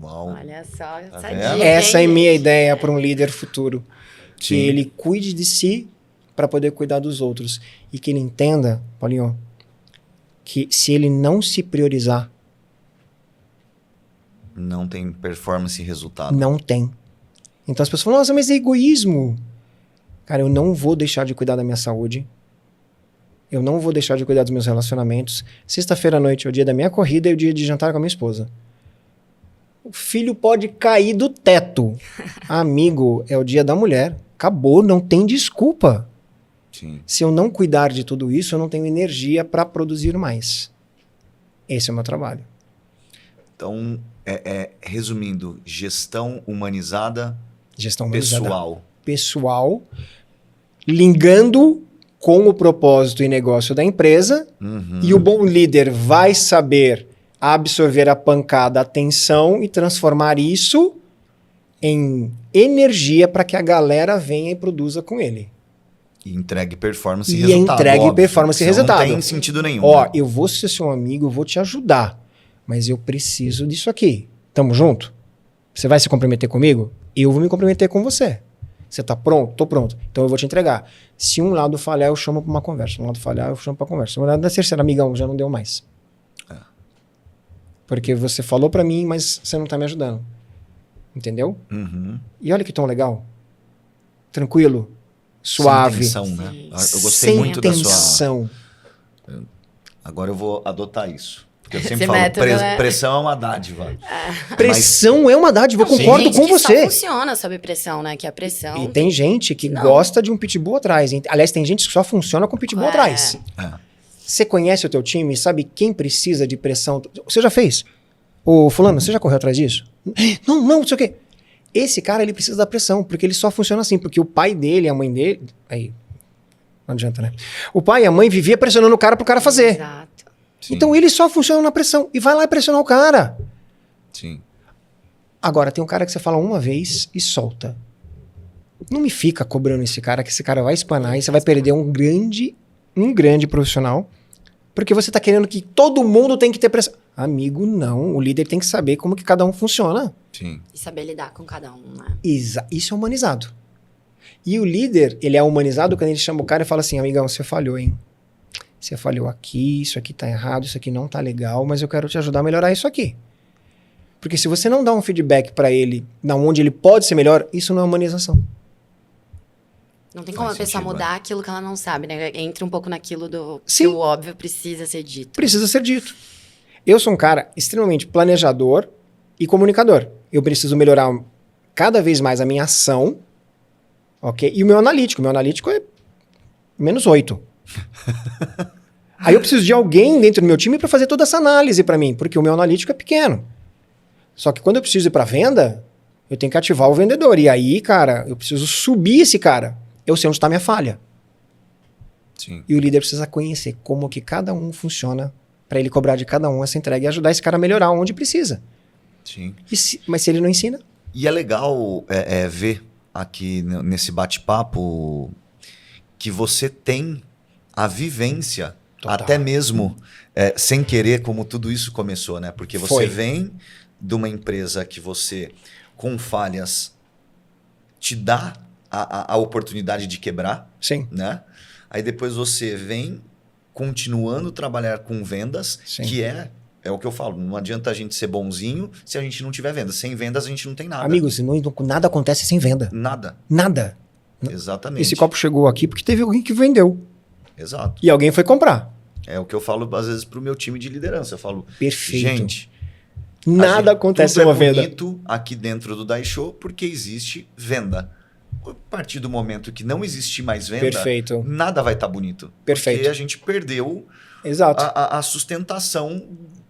Uau.
Olha só, essa
vendo?
dica,
Essa é
hein,
minha
gente?
ideia para um líder futuro.
Sim.
Que ele cuide de si para poder cuidar dos outros. E que ele entenda, Paulinho, que se ele não se priorizar,
não tem performance e resultado.
não tem. Então as pessoas falam, nossa, mas é egoísmo. Cara, eu não vou deixar de cuidar da minha saúde. eu não vou deixar de cuidar dos meus relacionamentos. Sexta-feira à noite é o dia da minha corrida e o dia de jantar com a minha esposa. O filho pode cair do teto. Amigo, é o dia da mulher. Acabou, não tem desculpa.
Sim.
Se eu não cuidar de tudo isso, eu não tenho energia para produzir mais. Esse é o meu trabalho.
Então, resumindo, gestão humanizada,
Gestão humanizada.
pessoal,
ligando com o propósito e negócio da empresa, e o bom líder vai saber absorver a pancada, a tensão e transformar isso em energia para que a galera venha e produza com ele.
E entregue performance e
E
resultado.
entregue
óbvio.
performance e resultado.
Não tem sentido nenhum.
Ó,
né?
eu vou ser seu amigo, eu vou te ajudar, mas eu preciso disso aqui. Tamo junto? Você vai se comprometer comigo? Eu vou me comprometer com você. Você tá pronto? Tô pronto. Então eu vou te entregar. Se um lado falhar, eu chamo pra uma conversa. Um lado falhar, eu chamo pra conversa. Se um lado da terceira, amigão, já não deu mais. Porque você falou pra mim, mas você não tá me ajudando. Entendeu? E olha que tão legal. Tranquilo. Suave.
Sem tensão, né? Eu gostei
Sem
muito
tensão.
da sua... Agora eu vou adotar isso. Porque eu sempre
Esse
falo,
método, né?
pressão é uma dádiva.
Pressão é uma dádiva, eu concordo
Gente
com
que
você.
só funciona sob pressão, né? Que a pressão...
E tem gente que
Não.
gosta de um pitbull atrás. Aliás, tem gente que só funciona com pitbull atrás.
É.
Você conhece o teu time, sabe quem precisa de pressão? Você já fez? Ô, fulano, você já correu atrás disso? Não sei o quê. Esse cara, ele precisa da pressão, porque ele só funciona assim, porque o pai dele, a mãe dele... Aí, não adianta, né? O pai e a mãe vivia pressionando o cara pro cara fazer.
Exato.
Sim,
Então ele só funciona na pressão. E vai lá e pressionar o cara.
sim.
Agora, tem um cara que você fala uma vez e solta. Não me fica cobrando esse cara, que esse cara vai espanar e você vai perder um grande profissional, porque você tá querendo que todo mundo tem que ter pressão. Amigo, não. O líder tem que saber como que cada um funciona.
Sim.
E saber lidar com cada um, né?
Isso é humanizado. E o líder, ele é humanizado quando ele chama o cara e fala assim, amigão, você falhou, hein? Você falhou aqui, isso aqui tá errado, isso aqui não tá legal, mas eu quero te ajudar a melhorar isso aqui. Porque se você não dá um feedback pra ele, na onde ele pode ser melhor, isso não é humanização.
Não tem como a pessoa
sentido,
mudar aquilo que ela não sabe, né? Entra um pouco naquilo do
Sim.
que o óbvio precisa ser dito.
Precisa ser dito. Eu sou um cara extremamente planejador e comunicador. Eu preciso melhorar cada vez mais a minha ação, ok? E o meu analítico. Meu analítico é -8. Aí eu preciso de alguém dentro do meu time para fazer toda essa análise para mim, porque o meu analítico é pequeno. Só que quando eu preciso ir para venda, eu tenho que ativar o vendedor. E aí, cara, eu preciso subir esse cara. Eu sei onde está a minha falha.
Sim.
E o líder precisa conhecer como que cada um funciona para ele cobrar de cada um essa entrega e ajudar esse cara a melhorar onde precisa.
Sim.
Mas se ele não ensina...
E é legal ver aqui nesse bate-papo que você tem a vivência,
Total.
até mesmo sem querer, como tudo isso começou, né? Porque você
Foi.
vem de uma empresa que você, com falhas, te dá a oportunidade de quebrar,
Sim.
né? Aí depois você vem continuando a trabalhar com vendas,
Sim.
que é o que eu falo, não adianta a gente ser bonzinho se a gente não tiver vendas. Sem vendas a gente não tem nada.
Amigos, nada acontece sem venda.
Nada.
Nada.
Exatamente.
Esse copo chegou aqui porque teve alguém que vendeu.
Exato.
E alguém foi comprar.
É o que eu falo às vezes pro meu time de liderança. Eu falo,
Perfeito.
gente,
Nada acontece
tudo
sem uma venda.
bonito aqui dentro do Daishow porque existe venda. A partir do momento que não existir mais venda,
Perfeito.
nada vai estar bonito.
Perfeito.
Porque a gente perdeu
Exato.
a sustentação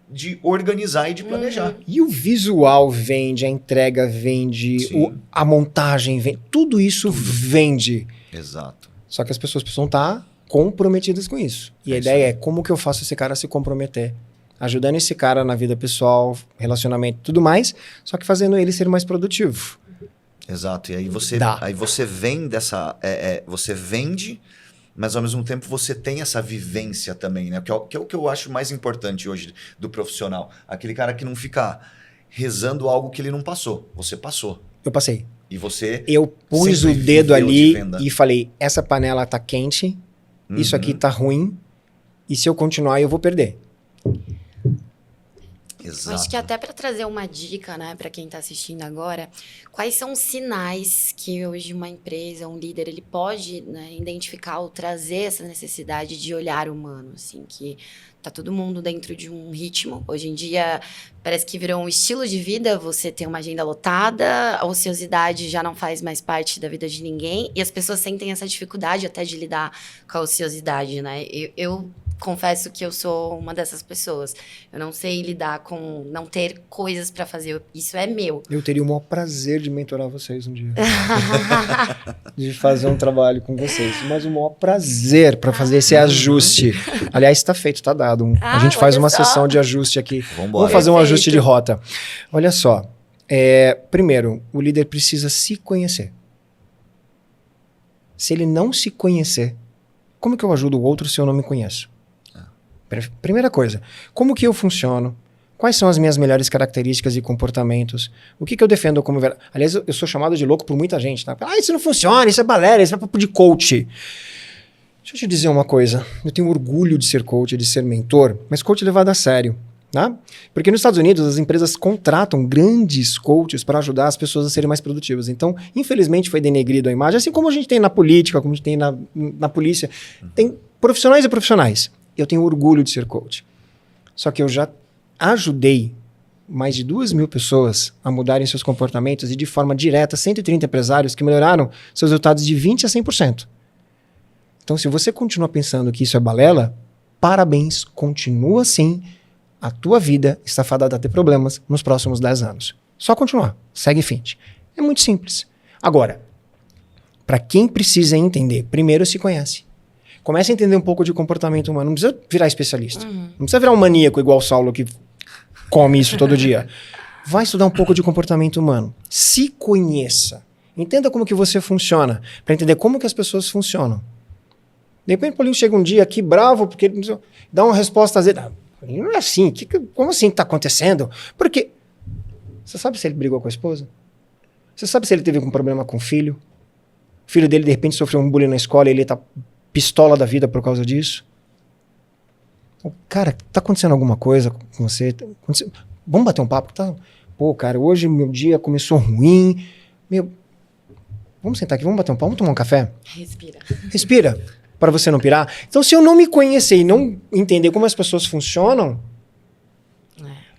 de organizar e de planejar.
E o visual vende, a entrega vende,
Sim.
a montagem vende, tudo isso vende.
Exato.
Só que as pessoas precisam estar comprometidas com isso. E a
É isso
ideia
aí.
é como que eu faço esse cara se comprometer. Ajudando esse cara na vida pessoal, relacionamento e tudo mais, só que fazendo ele ser mais produtivo.
Exato. E aí
Dá.
você vem dessa. Você vende, mas ao mesmo tempo você tem essa vivência também, né? Que é o que eu acho mais importante hoje do profissional. Aquele cara que não fica rezando algo que ele não passou. Você passou.
Eu passei.
E você.
Eu pus o
sempre
dedo
viveu de
ali
venda.
e falei, essa panela tá quente, isso aqui tá ruim, e se eu continuar eu vou perder.
Exato.
Eu acho que até para trazer uma dica, né, para quem está assistindo agora, quais são os sinais que hoje uma empresa, um líder, ele pode, né, identificar ou trazer essa necessidade de olhar humano, assim, que tá todo mundo dentro de um ritmo. Hoje em dia, parece que virou um estilo de vida, você tem uma agenda lotada, a ociosidade já não faz mais parte da vida de ninguém, e as pessoas sentem essa dificuldade até de lidar com a ociosidade, né? Eu confesso que eu sou uma dessas pessoas. Eu não sei lidar com não ter coisas para fazer. Isso é meu.
Eu teria o maior prazer de mentorar vocês um dia. De fazer um trabalho com vocês. Mas o maior prazer para fazer esse ajuste. Aliás, está feito, está dado. A gente faz uma sessão de ajuste aqui. Vamos fazer um ajuste de rota. Olha só. Primeiro, o líder precisa se conhecer. Se ele não se conhecer, como que eu ajudo o outro se eu não me conheço? Primeira coisa, como que eu funciono? Quais são as minhas melhores características e comportamentos? O que eu defendo como... Aliás, eu sou chamado de louco por muita gente, tá? Isso não funciona, isso é balela, isso é papo de coach. Deixa eu te dizer uma coisa. Eu tenho orgulho de ser coach, de ser mentor, mas coach levado a sério, tá? Porque nos Estados Unidos as empresas contratam grandes coaches para ajudar as pessoas a serem mais produtivas. Então, infelizmente, foi denegrido a imagem, assim como a gente tem na política, como a gente tem na polícia. Tem profissionais e profissionais. Eu tenho orgulho de ser coach. Só que eu já ajudei mais de 2.000 pessoas a mudarem seus comportamentos e de forma direta 130 empresários que melhoraram seus resultados de 20% a 100%. Então, se você continua pensando que isso é balela, parabéns, continua assim. A tua vida está fadada a ter problemas nos próximos 10 anos. Só continuar, segue em frente. É muito simples. Agora, para quem precisa entender, primeiro se conhece. Comece a entender um pouco de comportamento humano. Não precisa virar especialista. Não precisa virar um maníaco igual o Saulo que come isso todo dia. Vai estudar um pouco de comportamento humano. Se conheça. Entenda como que você funciona. Para entender como que as pessoas funcionam. De repente o Paulinho chega um dia aqui bravo porque ele dá uma resposta às vezes. Não é assim. Como assim está acontecendo? Porque você sabe se ele brigou com a esposa? Você sabe se ele teve algum problema com o filho? O filho dele de repente sofreu um bullying na escola e ele está pistola da vida por causa disso? Cara, tá acontecendo alguma coisa com você? Vamos bater um papo? Tá? Pô, cara, hoje meu dia começou ruim. Vamos sentar aqui, vamos bater um papo, vamos tomar um café? Respira, para você não pirar. Então, se eu não me conhecer e não entender como as pessoas funcionam,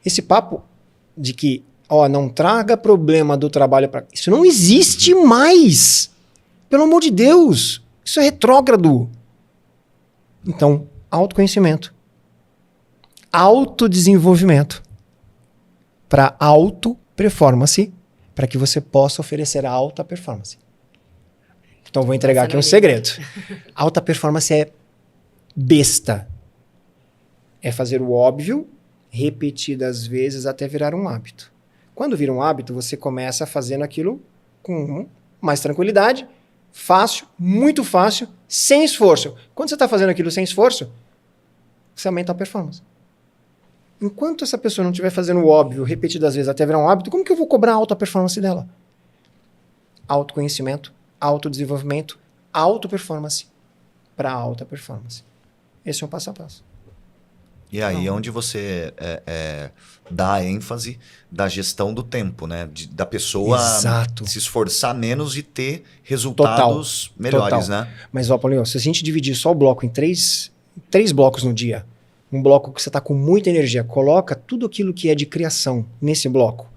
esse papo de que, não traga problema do trabalho para... Isso não existe mais. Pelo amor de Deus. Isso é retrógrado. Então, autoconhecimento. Autodesenvolvimento. Para auto-performance, para que você possa oferecer a alta performance. Então, vou entregar aqui um segredo. Alta performance é besta. É fazer o óbvio repetidas vezes até virar um hábito. Quando vira um hábito, você começa fazendo aquilo com mais tranquilidade, fácil, muito fácil, sem esforço. Quando você está fazendo aquilo sem esforço, você aumenta a performance. Enquanto essa pessoa não estiver fazendo o óbvio repetidas vezes até virar um hábito, como que eu vou cobrar a alta performance dela? Autoconhecimento, autodesenvolvimento, auto-performance para alta performance. Esse é um passo a passo.
E aí é onde você dá a ênfase da gestão do tempo, né? Da pessoa se esforçar menos e ter resultados melhores, né?
Mas, Paulinho, se a gente dividir só o bloco em três blocos no dia, um bloco que você está com muita energia, coloca tudo aquilo que é de criação nesse bloco.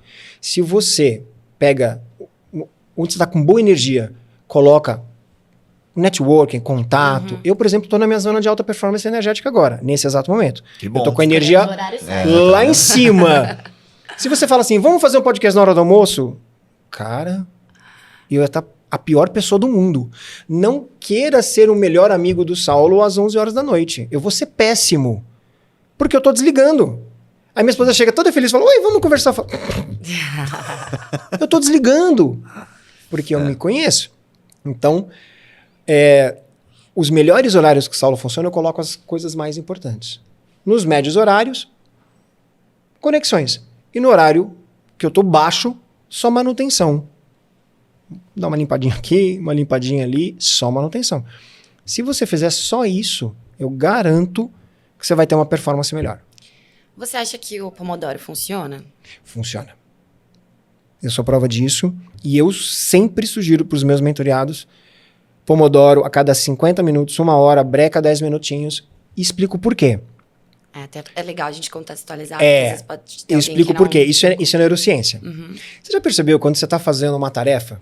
Se você pega onde você está com boa energia, coloca networking, contato. Eu, por exemplo, estou na minha zona de alta performance energética agora, nesse exato momento.
Que bom.
Eu estou com a energia lá em cima. Se você fala assim, vamos fazer um podcast na hora do almoço? Cara, eu ia estar a pior pessoa do mundo. Não queira ser o melhor amigo do Saulo às 11 horas da noite. Eu vou ser péssimo. Porque eu estou desligando. Aí minha esposa chega toda feliz e fala, oi, vamos conversar. Eu estou desligando. Porque eu me conheço. Então, os melhores horários que o Saulo funciona, eu coloco as coisas mais importantes. Nos médios horários, conexões. E no horário que eu estou baixo, só manutenção. Dá uma limpadinha aqui, uma limpadinha ali, só manutenção. Se você fizer só isso, eu garanto que você vai ter uma performance melhor.
Você acha que o Pomodoro funciona?
Funciona. Eu sou prova disso e eu sempre sugiro para os meus mentoreados Pomodoro a cada 50 minutos, 1 hora, breca 10 minutinhos e explico por quê.
Até é legal a gente contextualizar. Às vezes pode ter
Eu
alguém
explico
que
por
não-
quê. Isso é neurociência.
Uhum.
Você já percebeu quando você está fazendo uma tarefa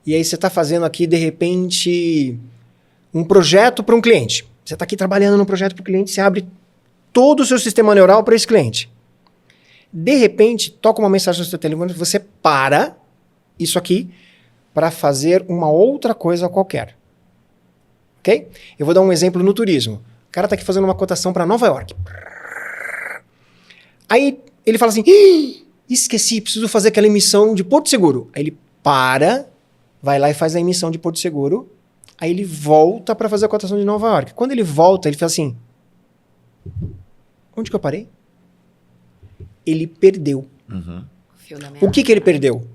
e aí você está fazendo aqui, de repente, um projeto para um cliente. Você está aqui trabalhando num projeto para o cliente, você abre todo o seu sistema neural para esse cliente. De repente, toca uma mensagem no seu telefone, você para isso aqui para fazer uma outra coisa qualquer. Ok? Eu vou dar um exemplo no turismo. O cara está aqui fazendo uma cotação para Nova York. Aí ele fala assim, "Ih, esqueci, preciso fazer aquela emissão de Porto Seguro." Aí ele para, vai lá e faz a emissão de Porto Seguro. Aí ele volta para fazer a cotação de Nova York. Quando ele volta, ele fala assim, onde que eu parei? Ele perdeu.
Uhum.
O fio da meada.
O que ele perdeu?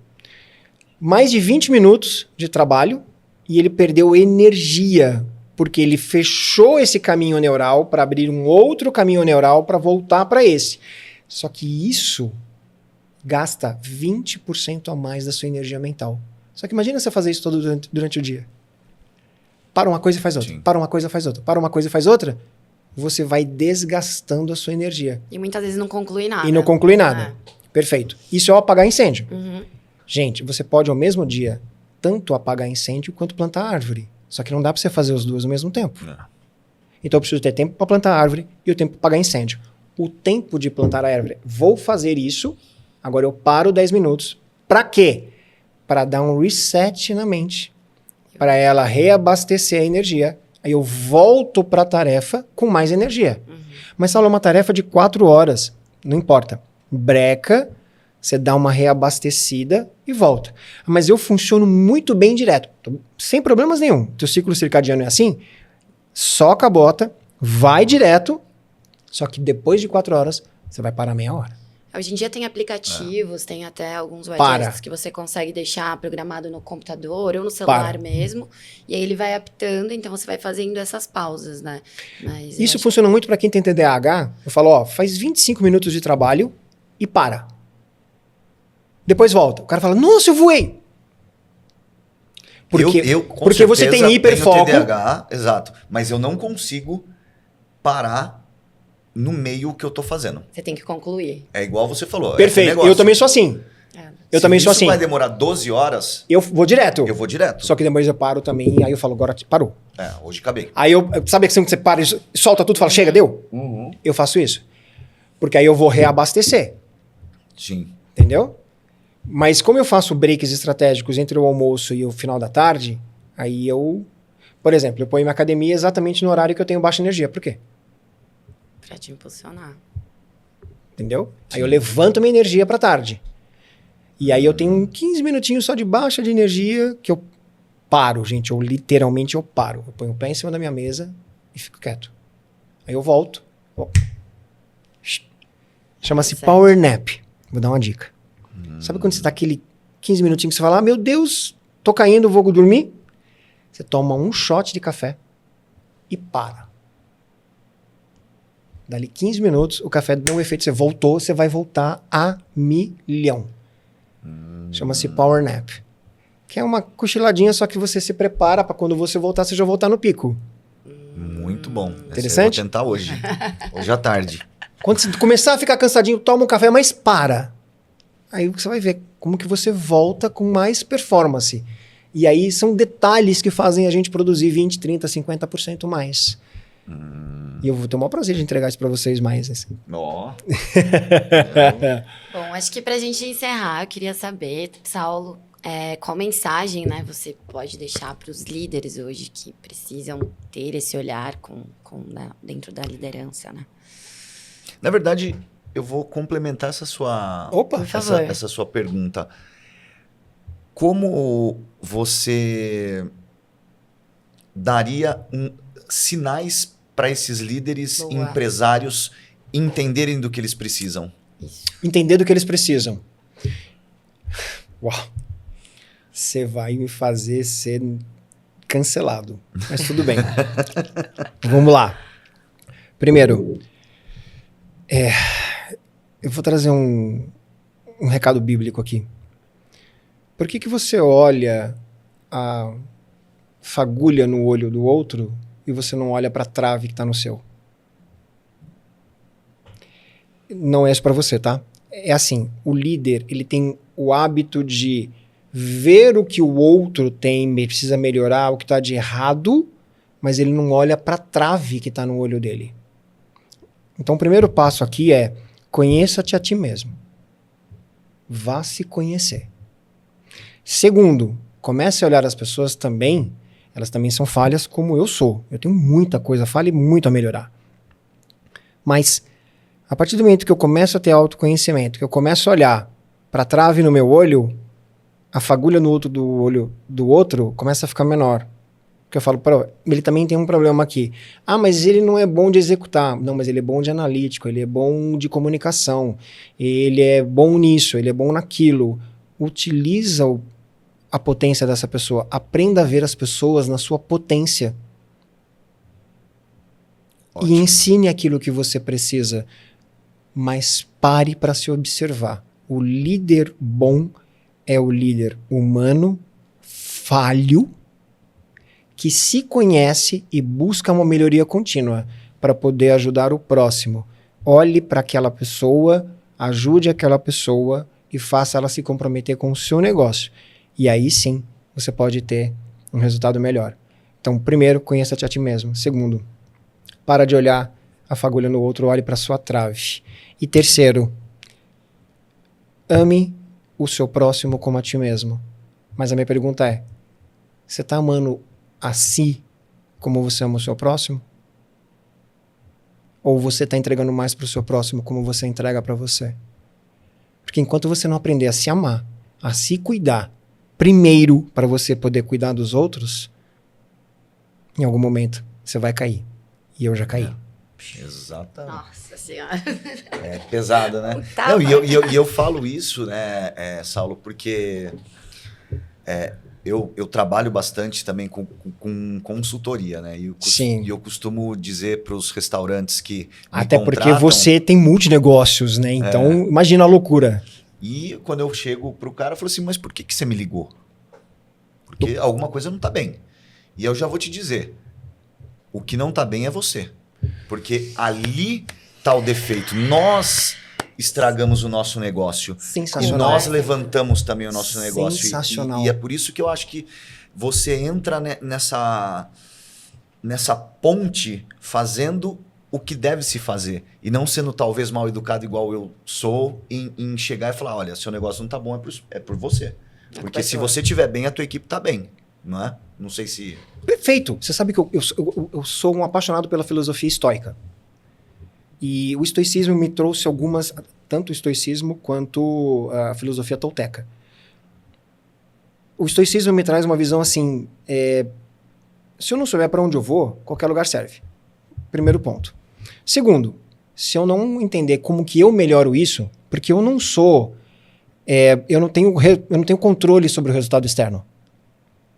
Mais de 20 minutos de trabalho e ele perdeu energia, porque ele fechou esse caminho neural para abrir um outro caminho neural para voltar para esse. Só que isso gasta 20% a mais da sua energia mental. Só que imagina você fazer isso todo durante o dia. Para uma coisa e faz outra.
Sim.
Para uma coisa e faz outra. Para uma coisa e faz outra. Você vai desgastando a sua energia.
E muitas vezes não conclui nada.
E não conclui nada. Perfeito. Isso é o apagar incêndio.
Uhum.
Gente, você pode ao mesmo dia tanto apagar incêndio quanto plantar árvore. Só que não dá para você fazer os dois ao mesmo tempo.
Não.
Então eu preciso ter tempo para plantar árvore e o tempo para apagar incêndio. O tempo de plantar a árvore, vou fazer isso, agora eu paro 10 minutos. Para quê? Para dar um reset na mente. Para ela reabastecer a energia. Aí eu volto para a tarefa com mais energia. Mas Saulo, é uma tarefa de 4 horas. Não importa. Breca, você dá uma reabastecida e volta. Mas eu funciono muito bem direto. Sem problemas nenhum. Teu ciclo circadiano é assim? Soca a bota, vai direto. Só que depois de 4 horas, você vai parar meia hora.
Hoje em dia tem aplicativos, tem até alguns
Para.
widgets que você consegue deixar programado no computador ou no celular
Para.
mesmo. E aí ele vai apitando, então você vai fazendo essas pausas, né? Mas eu
Isso
acho
funciona muito para quem tem TDAH. Eu falo, ó, faz 25 minutos de trabalho e para. Depois volta. O cara fala, nossa, eu voei. Porque,
com
porque você
certeza
tem hiperfoco.
tenho TDAH, exato. Mas eu não consigo parar no meio que eu tô fazendo.
Você tem que concluir.
É igual você falou. é
Perfeito.
aquele negócio.
Eu também sou assim.
É.
Eu também sou
Se
assim.
isso vai demorar 12 horas,
Eu vou direto.
eu vou direto.
Só que depois eu paro também. Aí eu falo, agora parou.
É, hoje acabei.
Aí eu, sabe assim que você para e solta tudo e fala, chega, deu? Eu faço isso. Porque aí eu vou reabastecer.
Sim.
Entendeu? Mas como eu faço breaks estratégicos entre o almoço e o final da tarde, aí eu... Por exemplo, eu ponho minha academia exatamente no horário que eu tenho baixa energia. Por quê?
Pra te impulsionar.
Entendeu? Aí eu levanto minha energia pra tarde. E aí eu tenho 15 minutinhos só de baixa de energia que eu paro, gente. Eu literalmente eu paro. Eu ponho o pé em cima da minha mesa e fico quieto. Aí eu volto. Ó. Chama-se
Certo.
Power Nap. Vou dar uma dica. Sabe quando você tá aquele 15 minutinhos que você fala, ah, meu Deus, tô caindo, vou dormir? Você toma um shot de café e para. Dali 15 minutos, o café deu um efeito, você voltou, você vai voltar a milhão. Chama-se Power Nap. Que é uma cochiladinha, só que você se prepara para quando você voltar, você já voltar no pico.
Muito bom. Essa
Interessante?
eu vou tentar hoje. Hoje à tarde.
Quando você começar a ficar cansadinho, toma um café, mas para. Aí você vai ver como que você volta com mais performance. E aí são detalhes que fazem a gente produzir 20, 30, 50% mais. E eu vou ter o maior prazer de entregar isso para vocês mais. Assim.
Ó.
Bom, acho que pra gente encerrar, eu queria saber, Saulo, qual mensagem, né, você pode deixar para os líderes hoje que precisam ter esse olhar né, dentro da liderança, né?
Na verdade, eu vou complementar essa sua,
Opa,
por favor.
essa sua pergunta. Como você daria sinais para esses líderes
Boa.
empresários entenderem do que eles precisam?
Isso.
Entender do que eles precisam. Uau. Você vai me fazer ser cancelado. Mas tudo bem. Vamos lá. Primeiro, eu vou trazer um recado bíblico aqui. Por que você olha a fagulha no olho do outro e você não olha para a trave que está no seu? Não é isso para você, tá? É assim, o líder, ele tem o hábito de ver o que o outro tem, precisa melhorar, o que está de errado, mas ele não olha para a trave que está no olho dele. Então, o primeiro passo aqui é: conheça-te a ti mesmo. Vá se conhecer. Segundo, comece a olhar as pessoas também, elas também são falhas como eu sou. Eu tenho muita coisa falha e muito a melhorar. Mas, a partir do momento que eu começo a ter autoconhecimento, que eu começo a olhar para a trave no meu olho, a fagulha no outro do olho do outro começa a ficar menor. Porque eu falo, ele também tem um problema aqui. Ah, mas ele não é bom de executar. Não, mas ele é bom de analítico, ele é bom de comunicação, ele é bom nisso, ele é bom naquilo. Utiliza a potência dessa pessoa. Aprenda a ver as pessoas na sua potência. Ótimo. E ensine aquilo que você precisa. Mas pare para se observar. O líder bom é o líder humano, falho, que se conhece e busca uma melhoria contínua para poder ajudar o próximo. Olhe para aquela pessoa, ajude aquela pessoa e faça ela se comprometer com o seu negócio. E aí sim, você pode ter um resultado melhor. Então, primeiro, conheça-te a ti mesmo. Segundo, para de olhar a fagulha no outro, olhe para a sua trave. E terceiro, ame o seu próximo como a ti mesmo. Mas a minha pergunta é, você está amando a si como você ama o seu próximo? Ou você está entregando mais para o seu próximo como você entrega para você? Porque enquanto você não aprender a se amar, a se cuidar, primeiro para você poder cuidar dos outros, em algum momento você vai cair. E eu já caí.
Exatamente.
Nossa Senhora.
É pesado, né?
Tá.
Não, e eu falo isso, né, Saulo, porque eu trabalho bastante também com consultoria, né?
Sim.
E eu costumo dizer para os restaurantes que
até porque você tem multinegócios, né? Então, imagina a loucura.
E quando eu chego pro cara, eu falo assim, mas por que você me ligou? Porque alguma coisa não tá bem. E eu já vou te dizer, o que não tá bem é você. Porque ali tá o defeito. Nós estragamos o nosso negócio.
Sensacional.
E nós levantamos também o nosso negócio.
Sensacional.
E é por isso que eu acho que você entra nessa ponte fazendo o que deve se fazer. E não sendo talvez mal educado igual eu sou em chegar e falar, olha, seu negócio não tá bom, é por você. Porque se você estiver bem, a tua equipe tá bem. Não é? Não sei se...
Perfeito. Você sabe que eu sou um apaixonado pela filosofia estoica. E o estoicismo me trouxe algumas... Tanto o estoicismo quanto a filosofia tolteca. O estoicismo me traz uma visão assim... se eu não souber para onde eu vou, qualquer lugar serve. Primeiro ponto. Segundo, se eu não entender como que eu melhoro isso, porque eu não sou... eu não tenho controle sobre o resultado externo.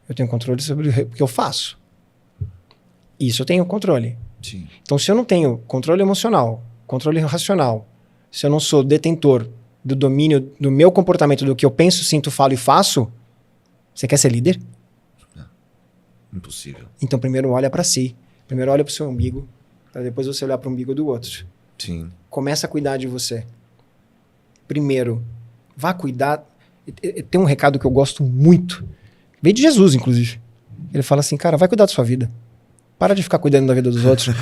Eu tenho controle sobre o que eu faço. Isso eu tenho controle.
Sim.
Então, se eu não tenho controle emocional, controle racional, se eu não sou detentor do domínio do meu comportamento, do que eu penso, sinto, falo e faço, você quer ser líder?
Impossível.
Então, primeiro olha para si. Primeiro olha para o seu umbigo, para depois você olhar para o umbigo do outro.
Sim.
Começa a cuidar de você. Primeiro, vá cuidar. Tem um recado que eu gosto muito. Veio de Jesus, inclusive. Ele fala assim, cara, vai cuidar da sua vida. Para de ficar cuidando da vida dos outros.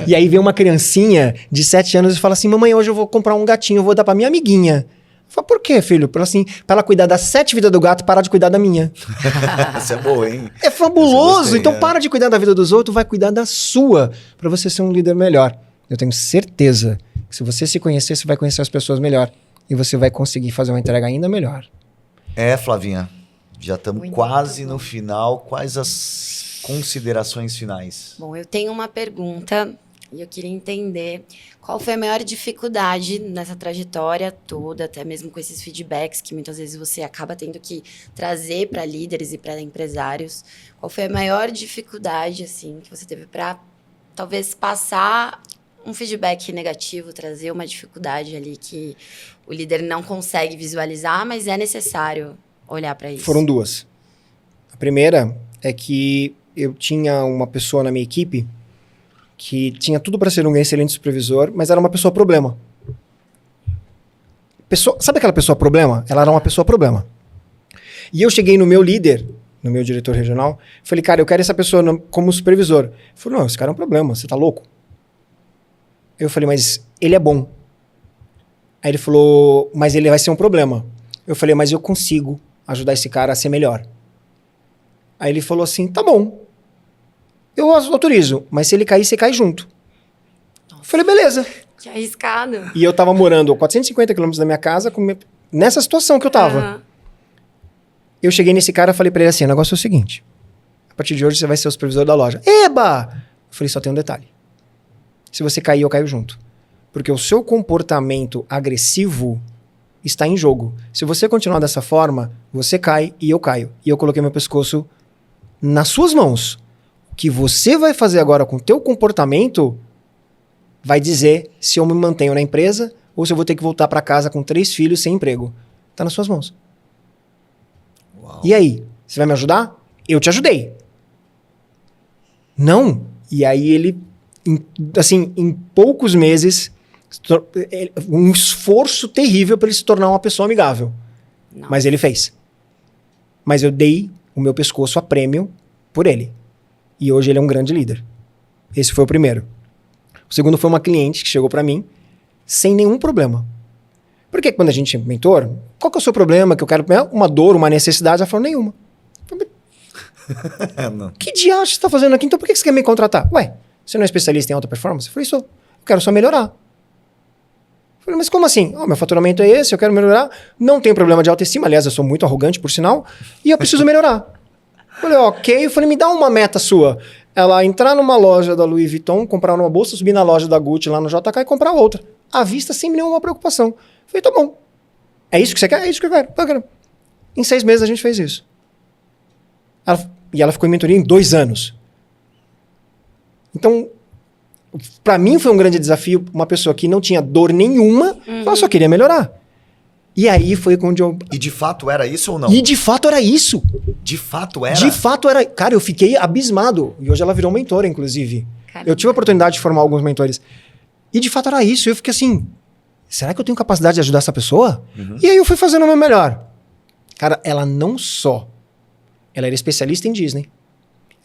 E aí vem uma criancinha de 7 anos e fala assim, mamãe, hoje eu vou comprar um gatinho, eu vou dar pra minha amiguinha. Eu falo, por quê, filho? Pra ela cuidar das 7 vidas do gato e parar de cuidar da minha.
Isso é boa, hein?
É fabuloso! Então para de cuidar da vida dos outros, vai cuidar da sua, pra você ser um líder melhor. Eu tenho certeza que se você se conhecer, você vai conhecer as pessoas melhor. E você vai conseguir fazer uma entrega ainda melhor.
Flavinha. Já estamos quase no final. Quais as considerações finais?
Bom, eu tenho uma pergunta e eu queria entender qual foi a maior dificuldade nessa trajetória toda, até mesmo com esses feedbacks que muitas vezes você acaba tendo que trazer para líderes e para empresários. Qual foi a maior dificuldade assim que você teve para talvez passar um feedback negativo, trazer uma dificuldade ali que o líder não consegue visualizar, mas é necessário olhar para isso?
Foram duas. A primeira é que eu tinha uma pessoa na minha equipe que tinha tudo para ser um excelente supervisor, mas era uma pessoa problema. Sabe aquela pessoa problema? Ela era uma pessoa problema. E eu cheguei no meu líder, no meu diretor regional, falei, cara, eu quero essa pessoa como supervisor. Ele falou, não, esse cara é um problema, você tá louco? Eu falei, mas ele é bom. Aí ele falou, mas ele vai ser um problema. Eu falei, mas eu consigo ajudar esse cara a ser melhor. Aí ele falou assim, tá bom, eu autorizo, mas se ele cair, você cai junto.
Nossa.
Eu falei, beleza.
Que arriscado.
E eu tava morando a 450 quilômetros da minha casa, nessa situação que eu tava. Eu cheguei nesse cara e falei pra ele assim, o negócio é o seguinte, a partir de hoje você vai ser o supervisor da loja. Eba! Eu falei, só tem um detalhe. Se você cair, eu caio junto. Porque o seu comportamento agressivo está em jogo. Se você continuar dessa forma, você cai e eu caio. E eu coloquei meu pescoço nas suas mãos. O que você vai fazer agora com o teu comportamento vai dizer se eu me mantenho na empresa ou se eu vou ter que voltar para casa com 3 filhos sem emprego. Tá nas suas mãos.
Uau.
E aí? Você vai me ajudar? Eu te ajudei. Não. E aí ele, em poucos meses, um esforço terrível para ele se tornar uma pessoa amigável.
Não.
Mas ele fez. Mas eu dei o meu pescoço a prêmio por ele. E hoje ele é um grande líder. Esse foi o primeiro. O segundo foi uma cliente que chegou para mim sem nenhum problema. Porque quando a gente é mentor, qual que é o seu problema? Que eu quero uma dor, uma necessidade? Ela falou, nenhuma. Que diacho você está fazendo aqui? Então por que você quer me contratar? Ué, você não é especialista em alta performance? Eu falei, sou. Eu quero só melhorar. Eu falei, mas como assim? Meu faturamento é esse, eu quero melhorar. Não tenho problema de autoestima. Aliás, eu sou muito arrogante, por sinal. E eu preciso melhorar. Eu falei, ok. Eu falei, me dá uma meta sua. Ela entrar numa loja da Louis Vuitton, comprar uma bolsa, subir na loja da Gucci lá no JK e comprar outra. À vista, sem nenhuma preocupação. Eu falei, tá bom. É isso que você quer? É isso que eu quero. Em 6 meses a gente fez isso. E ela ficou em mentoria em 2 anos. Então, pra mim foi um grande desafio. Uma pessoa que não tinha dor nenhuma, ela só queria melhorar. E aí foi onde eu...
E de fato era isso ou não?
E de fato era isso.
De fato era?
De fato era... Cara, eu fiquei abismado. E hoje ela virou mentora, inclusive.
Caramba.
Eu tive a oportunidade de formar alguns mentores. E de fato era isso. Eu fiquei assim... Será que eu tenho capacidade de ajudar essa pessoa? E aí eu fui fazendo o meu melhor. Cara, ela não só... Ela era especialista em Disney.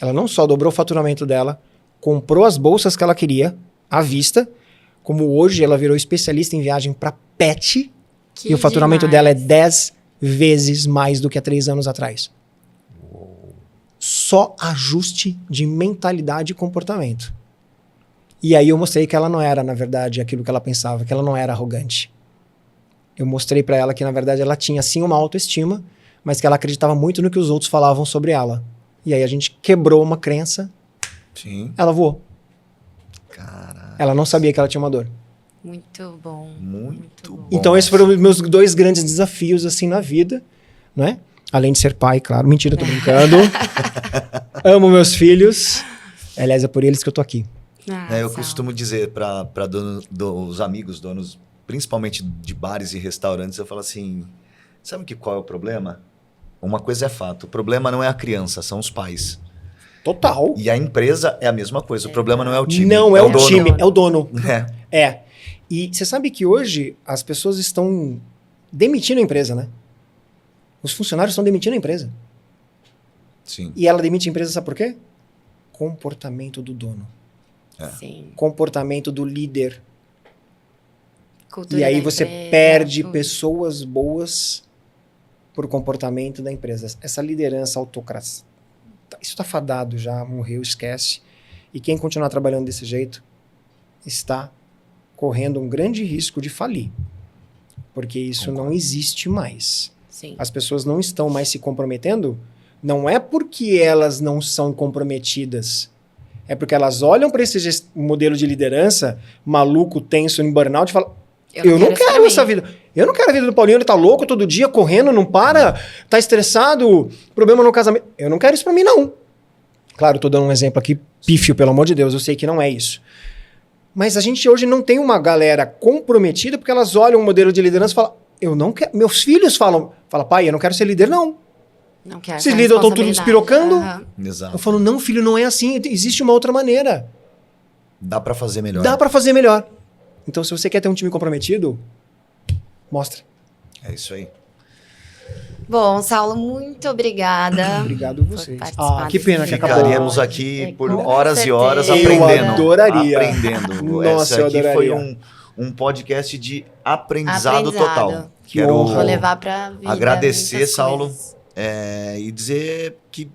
Ela não só dobrou o faturamento dela, comprou as bolsas que ela queria, à vista, como hoje ela virou especialista em viagem para pet, e o faturamento dela é 10 vezes mais do que há 3 anos atrás. Só ajuste de mentalidade e comportamento. E aí eu mostrei que ela não era, na verdade, aquilo que ela pensava, que ela não era arrogante. Eu mostrei para ela que, na verdade, ela tinha sim uma autoestima, mas que ela acreditava muito no que os outros falavam sobre ela. E aí a gente quebrou uma crença,
Sim.
ela voou.
Caralho.
Ela não sabia que ela tinha uma dor.
Muito bom.
Muito bom.
Então esses foram os meus 2 grandes desafios assim na vida, né? Além de ser pai, claro. Mentira, tô brincando. Amo meus filhos. Aliás, é por eles que eu tô aqui.
Eu costumo dizer para os amigos, donos, principalmente de bares e restaurantes, eu falo assim, sabe qual é o problema? Uma coisa é fato, o problema não é a criança, são os pais.
Total.
E a empresa é a mesma coisa, o problema não é o time.
Não é o
dono.
time, é o dono.
É.
É. E você sabe que hoje as pessoas estão demitindo a empresa, né? Os funcionários estão demitindo a empresa.
Sim.
E ela demite a empresa, sabe por quê? Comportamento do dono.
Sim.
Comportamento do líder.
Cultura
E aí
da
você
empresa,
perde
tudo.
pessoas boas por comportamento da empresa. Essa liderança autocracia. Isso está fadado já, morreu, esquece. E quem continuar trabalhando desse jeito está correndo um grande risco de falir. Porque isso não existe mais.
Sim.
As pessoas não estão mais se comprometendo. Não é porque elas não são comprometidas. É porque elas olham para esse modelo de liderança maluco, tenso, em burnout e falam, eu não quero essa vida. Eu não quero a vida do Paulinho, ele tá louco todo dia, correndo, não para, tá estressado, problema no casamento. Eu não quero isso pra mim, não. Claro, tô dando um exemplo aqui pífio, pelo amor de Deus, eu sei que não é isso. Mas a gente hoje não tem uma galera comprometida porque elas olham o modelo de liderança e falam, eu não quero... Meus filhos falam, pai, eu não quero ser líder, não.
Não quero.
Esses líderes estão tudo despirocando.
Exato.
Eu falo, não, filho, não é assim. Existe uma outra maneira.
Dá para fazer melhor.
Dá para fazer melhor. Então, se você quer ter um time comprometido, mostra.
É isso aí.
Bom, Saulo, muito obrigada.
Obrigado a vocês. Que pena que acabou.
Ficaríamos aqui por horas e horas
certeza.
aprendendo.
Eu adoraria.
Aprendendo.
Nossa,
Esse
eu
aqui
adoraria.
foi um podcast de aprendizado total.
Que honra.
Vou levar pra vida.
Agradecer,
muitas
Saulo,
coisas.
e dizer que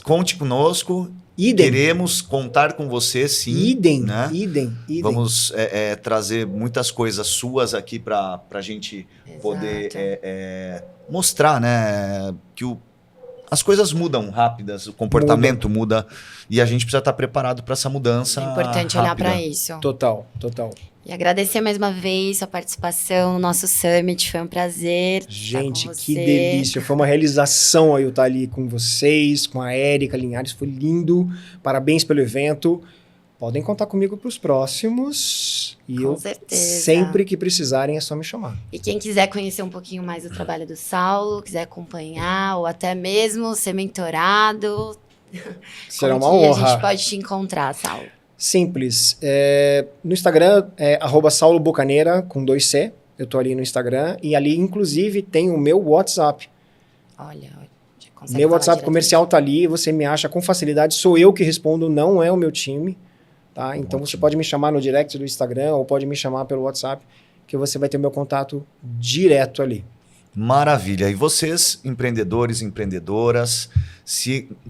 conte conosco.
Idem.
Queremos contar com você, sim.
Idem,
né?
idem.
Vamos trazer muitas coisas suas aqui para a gente
Exato.
poder mostrar, né, que as coisas mudam rápidas, o comportamento muda e a gente precisa estar preparado para essa mudança.
É importante olhar
rápida.
para isso.
Total.
E agradecer mais uma vez sua participação no nosso Summit. Foi um prazer.
Gente,
estar com
que
você.
delícia. Foi uma realização eu estar ali com vocês, com a Érica Linhares. Foi lindo. Parabéns pelo evento. Podem contar comigo para os próximos. E
Com
eu,
certeza.
sempre que precisarem, é só me chamar.
E quem quiser conhecer um pouquinho mais do trabalho do Saulo, quiser acompanhar ou até mesmo ser mentorado,
Será
como
uma
que
honra.
a gente pode te encontrar, Saulo?
Simples. No Instagram é @saulobocaneira com 2C. Eu tô ali no Instagram. E ali, inclusive, tem o meu WhatsApp.
Olha, já consegue
Meu
falar
WhatsApp
diretamente.
comercial tá ali. Você me acha com facilidade. Sou eu que respondo, não é o meu time. Tá? Então você pode me chamar no direct do Instagram ou pode me chamar pelo WhatsApp, que você vai ter meu contato direto ali.
Maravilha. E vocês, empreendedores, empreendedoras,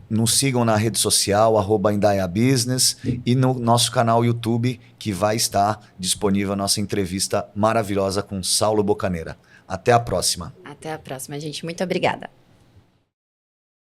nos sigam na rede social, @indaiabusiness, e no nosso canal YouTube, que vai estar disponível a nossa entrevista maravilhosa com Saulo Bocaneira. Até a próxima.
Até a próxima, gente. Muito obrigada.